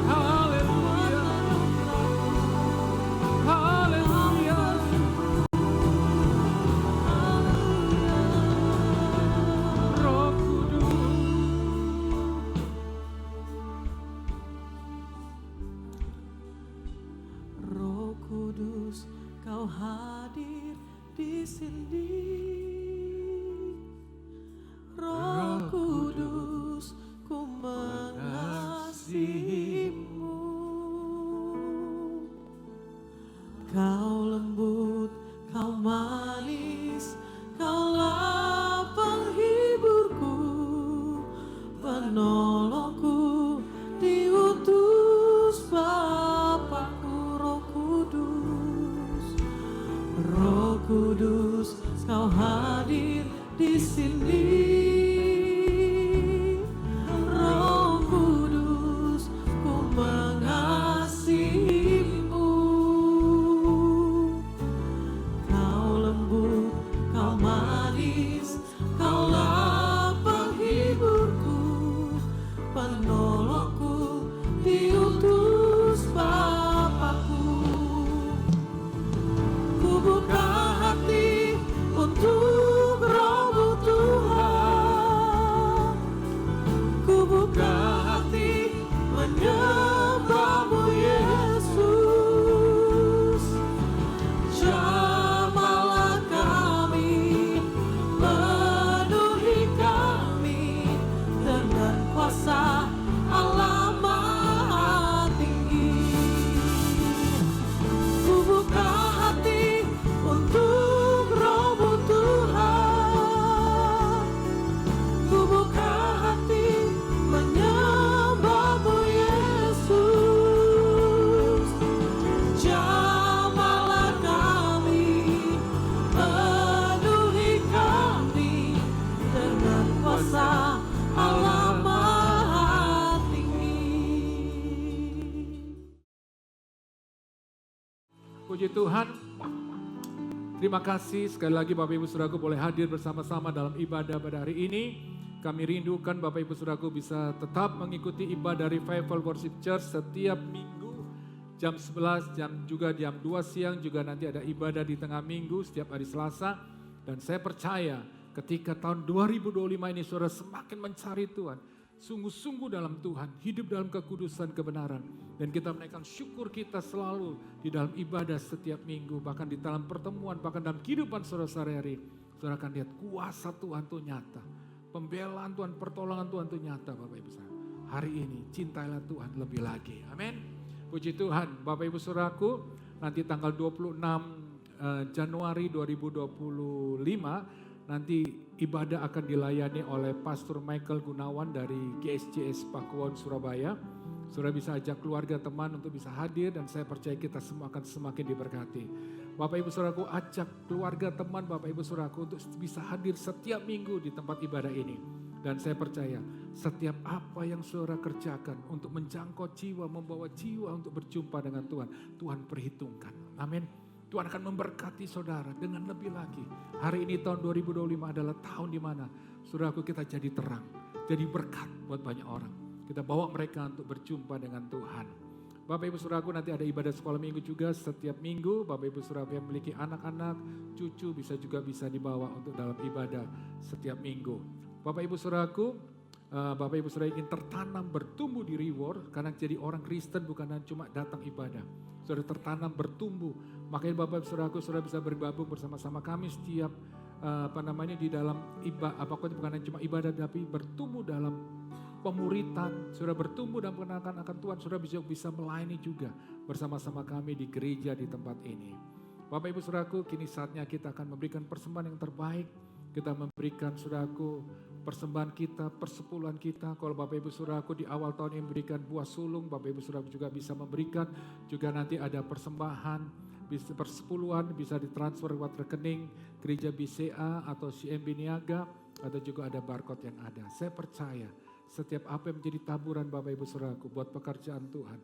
Haleluya. Haleluya. Roh Kudus. Roh Kudus, Kau hadir di sini. Roh Kudus, ku mengasihi-Mu. Kau lembut, Kau manis, Kaulah penghiburku, penolongku, diutus Bapakku. Roh Kudus, Roh Kudus, Kau hadir di sini. Roh Kudus, ku mengasihi-Mu. Kau lembut, Kau manis, Kaulah penghiburku, penolongku, diutus Bapakku. Ku buka hati untuk Roh-Mu Tuhan. Ku buka hati menyembah-Mu Yesus. Jamahlah kami, penuhi kami dengan kuasa Allah Maha Tinggi. Ku buka hati untuk Roh-Mu Tuhan. Ku buka hati menyembah-Mu Yesus. Jamahlah kami, penuhi kami dengan kuasa Allah Maha Tinggi. Puji Tuhan. Terima kasih sekali lagi Bapak Ibu Saudaraku boleh hadir bersama-sama dalam ibadah pada hari ini. Kami rindukan Bapak Ibu Saudaraku bisa tetap mengikuti ibadah Revival Worship Church setiap minggu jam 11, juga jam 2 siang, juga nanti ada ibadah di tengah minggu setiap hari Selasa. Dan saya percaya ketika tahun 2025 ini saudara semakin mencari Tuhan, sungguh-sungguh dalam Tuhan, hidup dalam kekudusan kebenaran. Dan kita menaikkan syukur kita selalu di dalam ibadah setiap minggu, bahkan di dalam pertemuan, bahkan dalam kehidupan saudara sehari-hari. Saudara akan lihat kuasa Tuhan itu nyata. Pembelaan Tuhan, pertolongan Tuhan itu nyata Bapak Ibu Saudara. Hari ini cintailah Tuhan lebih lagi. Amin. Puji Tuhan. Bapak Ibu Saudaraku, nanti tanggal 26 Januari 2025 nanti ibadah akan dilayani oleh Pastor Michael Gunawan dari GSJS Pakuwon Surabaya. Saudara bisa ajak keluarga teman untuk bisa hadir dan saya percaya kita semua akan semakin diberkati. Bapak Ibu Saudaraku, ajak keluarga teman Bapak Ibu Saudaraku untuk bisa hadir setiap minggu di tempat ibadah ini. Dan saya percaya setiap apa yang saudara kerjakan untuk menjangkau jiwa, membawa jiwa untuk berjumpa dengan Tuhan, Tuhan perhitungkan. Amin. Tuhan akan memberkati saudara dengan lebih lagi. Hari ini tahun 2025 adalah tahun di mana saudaraku kita jadi terang. jadi berkat buat banyak orang. Kita bawa mereka untuk berjumpa dengan Tuhan. Bapak Ibu Saudaraku, nanti ada ibadah sekolah minggu juga setiap minggu. Bapak Ibu Saudaraku yang memiliki anak-anak, cucu bisa dibawa untuk dalam ibadah setiap minggu. Bapak Ibu Saudaraku, Bapak Ibu Saudara ingin tertanam bertumbuh di Reward, karena jadi orang Kristen bukan cuma datang ibadah. Saudara tertanam bertumbuh. Makanya Bapak Ibu Saudaraku, saudara bisa bergabung bersama-sama kami setiap di dalam ibadah, bukan cuma ibadah tapi bertumbuh dalam pemuritan, saudara bertumbuh dalam pengenalan akan Tuhan, saudara bisa melayani juga bersama-sama kami di gereja di tempat ini. Bapak Ibu Saudaraku, kini saatnya kita akan memberikan persembahan yang terbaik. Kita memberikan saudaraku persembahan kita, persepuluhan kita. Kalau Bapak Ibu Saudaraku di awal tahun ini memberikan buah sulung, Bapak Ibu Saudaraku juga bisa memberikan. Juga nanti ada persembahan, bisa persepuluhan, bisa ditransfer lewat rekening gereja BCA atau CMB Niaga, atau juga ada barcode yang ada. Saya percaya setiap apa yang menjadi taburan Bapak Ibu Saudaraku buat pekerjaan Tuhan,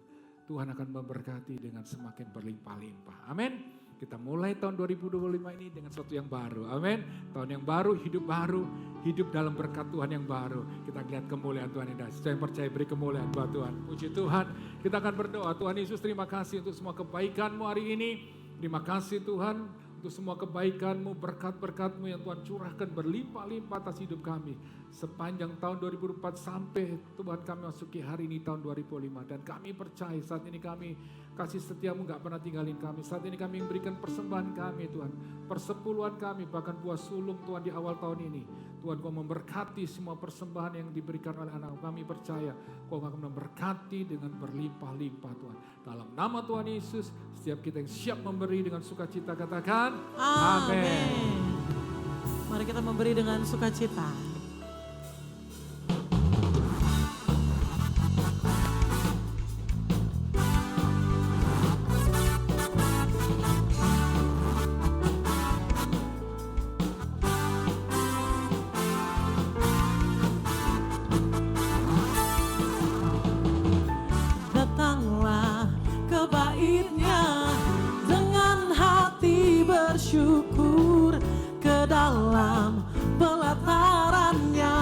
Tuhan akan memberkati dengan semakin berlimpah-limpah. Amin. Kita mulai tahun 2025 ini dengan sesuatu yang baru. Amin. Tahun yang baru, hidup dalam berkat Tuhan yang baru. Kita lihat kemuliaan Tuhan yang dahsyat. Saya percaya beri kemuliaan buat Tuhan. Puji Tuhan. Kita akan berdoa. Tuhan Yesus, terima kasih untuk semua kebaikan-Mu hari ini. Terima kasih Tuhan untuk semua kebaikan-Mu, berkat-berkat-Mu yang Tuhan curahkan berlimpah-limpah atas hidup kami. Sepanjang tahun 2024 sampai Tuhan kami masuki hari ini tahun 2005. Dan kami percaya saat ini kami kasih setia-Mu gak pernah tinggalin kami. Saat ini kami memberikan persembahan kami Tuhan. Persepuluhan kami, bahkan buah sulung Tuhan di awal tahun ini. Tuhan Kau memberkati semua persembahan yang diberikan oleh anak kami percaya. Kau akan memberkati dengan berlimpah-limpah Tuhan. Dalam nama Tuhan Yesus, setiap kita yang siap memberi dengan sukacita katakan amin. Mari kita memberi dengan sukacita. Syukur ke dalam pelatarannya,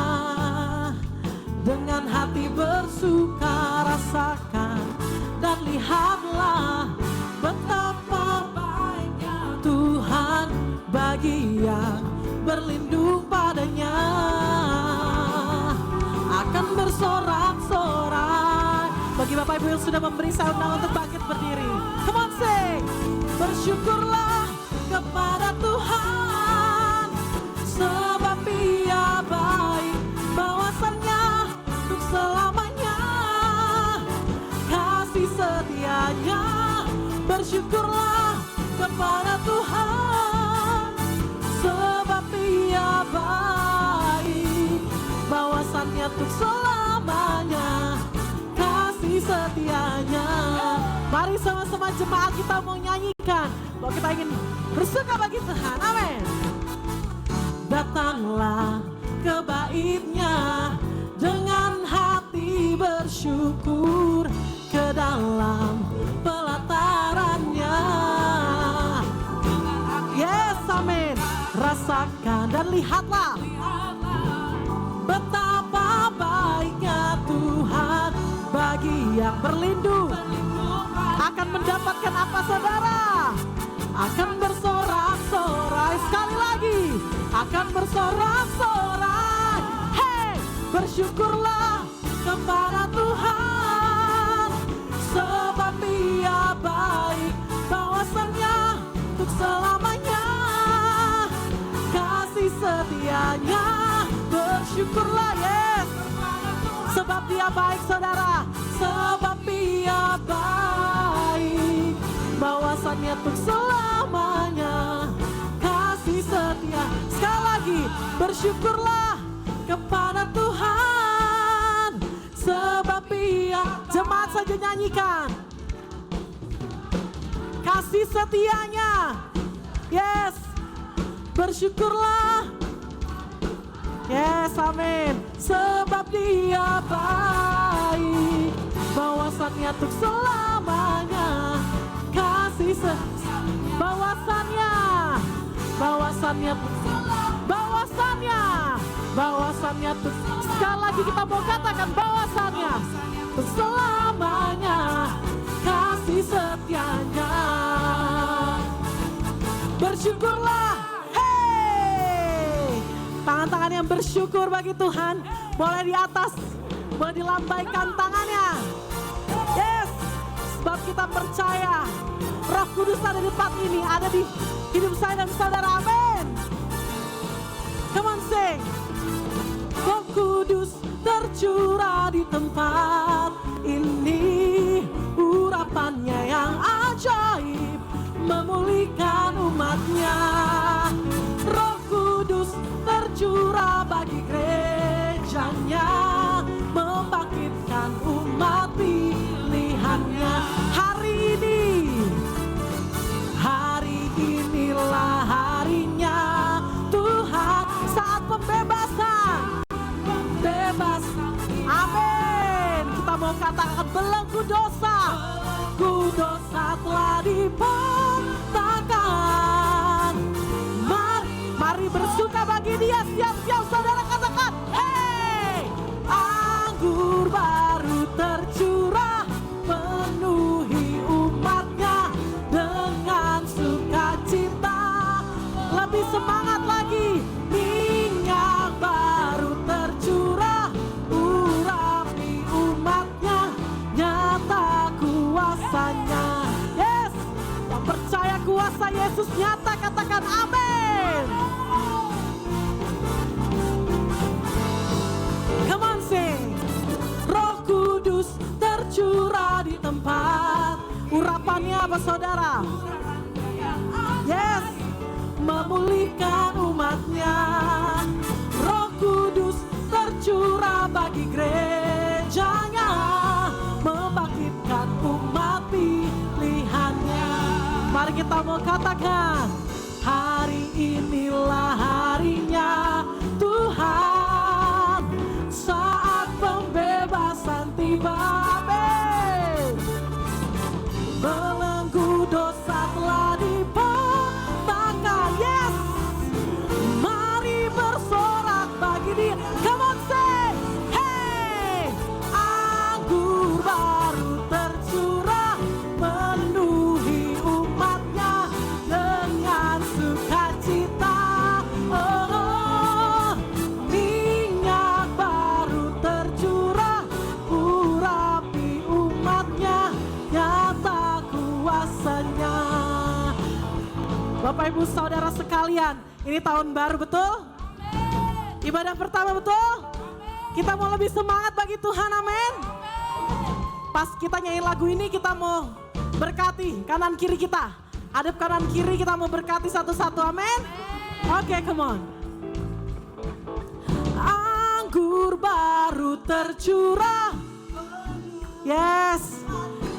dengan hati bersuka rasakan dan lihatlah betapa baiknya Tuhan bagi yang berlindung padanya. Akan bersorak-sorai. Bagi Bapak Ibu yang sudah memberi, saya undang untuk bangkit berdiri. Come on sing. Bersyukurlah kepada Tuhan, sebab Ia baik, bahwasannya untuk selamanya kasih setianya. Bersyukurlah kepada Tuhan, sebab Ia baik, bahwasannya untuk selamanya kasih setianya. Mari sama-sama jemaat kita mau nyanyikan bahwa kita ingin bersuka bagi Tuhan. Amin. Datanglah ke bait-Nya dengan hati bersyukur, ke dalam pelataran-Nya. Yes, amin. Rasakan dan lihatlah betapa baiknya Tuhan bagi yang berlindung. Akan mendapatkan apa saudara? Akan bersorak-sorai. Sekali lagi, akan bersorak-sorai. Hey, bersyukurlah kepada Tuhan, sebab Ia baik, bahwasannya untuk selamanya kasih setianya. Bersyukurlah, yes, sebab Dia baik saudara, sebab Ia baik, bahwasannya untuk selamanya kasih setia. Sekali lagi, bersyukurlah kepada Tuhan, sebab Ia, jemaat saja nyanyikan, kasih setianya. Yes, bersyukurlah. Yes, amin. Sebab Dia baik, bahwasannya untuk selamanya kasih bahwasannya bahwasannya sekali lagi kita mau katakan bahwasannya selamanya kasih setianya. Bersyukurlah, hei, tangan-tangan yang bersyukur bagi Tuhan boleh di atas, boleh dilambaikan tangannya. Yes, sebab kita percaya Roh Kudus ada di tempat ini, ada di hidup saya dan saudara. Amin. Come on sing. Roh Kudus tercurah di tempat ini, urapannya yang ajaib memulihkan umatnya. Roh Kudus tercurah bagi gerejanya, membangkitkan umat pilihannya. Hari inilah harinya Tuhan, saat pembebasan, bebas. Amin. Kita mau katakan belenggu dosa telah dibentangkan. Mari bersuka bagi Dia. Siap-siap saudara katakan, hei, anggur baru tercurah penuhi umatnya dengan sukacita. Lebih semangat lagi, minyak baru tercurah urapi umatnya, nyata kuasanya. Yes, yang percaya kuasa Yesus nyata katakan amin. Come on sing. Roh Kudus tercurah di tempat, urapannya apa saudara? Yes, memulihkan umatnya. Roh Kudus tercurah bagi gerejanya, membangkitkan umat pilihannya. Mari kita mau katakan, hari inilah harinya Tuhan, saat pembebasan tiba. Amin. Belenggu dosa telah dibentangkan. Yes, mari bersorak bagi Dia. Come on say, hey, anggur baru tercurah penuhi umatnya dengan sukacita. Oh, minyak baru tercurah urapi umatnya, nyata kuasanya. Bapak Ibu Saudara sekalian, ini tahun baru betul? Ibadah pertama betul? Kita mau lebih semangat bagi Tuhan, amin. Pas kita nyanyi lagu ini kita mau berkati kanan kiri kita. Hadap kanan kiri kita mau berkati satu-satu, amin. Oke, come on. Anggur baru tercurah. Yes,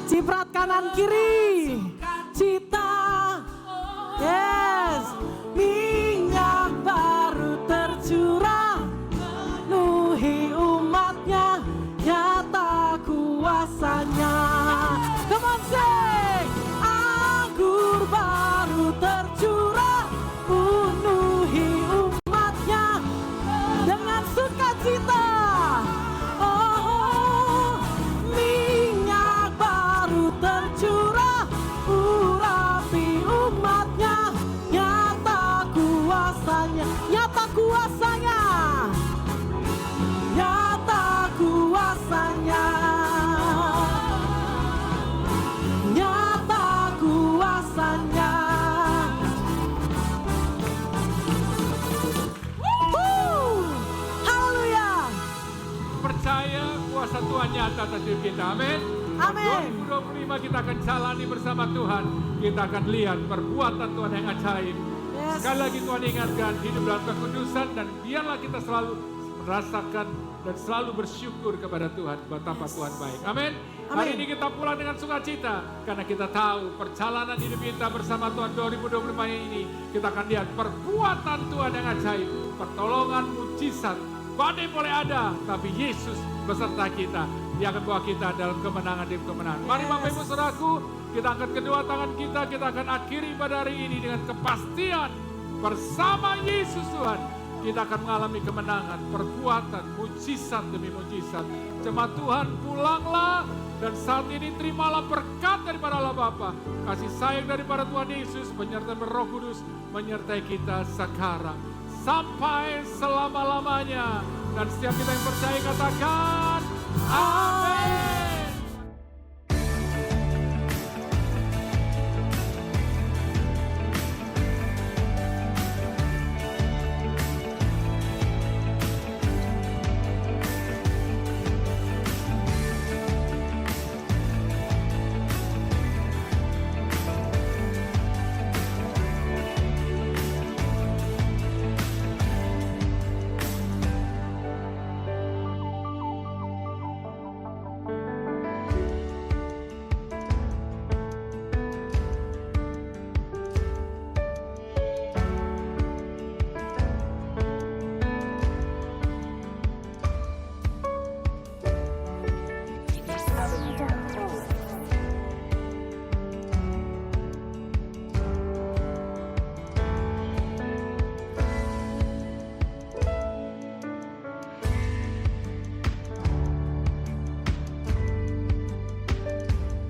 ciprat kanan kiri. Cita. Yes, minyak baru tercurah penuhi umatnya, nyata kuasanya. Come on sing. Anggur baru tercurah penuhi umatnya dengan sukacita. Oh, minyak baru tercurah urapi umatnya, nyata kuasanya, nyata kuasanya, nyata kuasanya, nyata kuasanya. Haleluya. Percaya kuasa Tuhan nyata atas hidup kita, amin. Amin. 2025 kita akan jalani bersama Tuhan. Kita akan lihat perbuatan Tuhan yang ajaib. Yes. Sekali lagi Tuhan ingatkan, hidup dalam kekudusan dan biarlah kita selalu merasakan dan selalu bersyukur kepada Tuhan betapa Tuhan baik. Amin. Hari ini kita pulang dengan sukacita karena kita tahu perjalanan hidup kita bersama Tuhan 2025 ini kita akan lihat perbuatan Tuhan yang ajaib, pertolongan, mujizat. Badai boleh ada, tapi Yesus beserta kita. Dia akan bawa kita dalam kemenangan demi kemenangan. Mari Bapak Ibu Saudaraku, kita angkat kedua tangan kita akan akhiri pada hari ini dengan kepastian bersama Yesus Tuhan. kita akan mengalami kemenangan, perkuatan, mujizat demi mujizat. Jemaat Tuhan, pulanglah dan saat ini terimalah berkat daripada Allah Bapa, kasih sayang daripada Tuhan Yesus, penyertaan Roh Kudus menyertai kita sekarang sampai selama-lamanya. Dan setiap kita yang percaya katakan amin.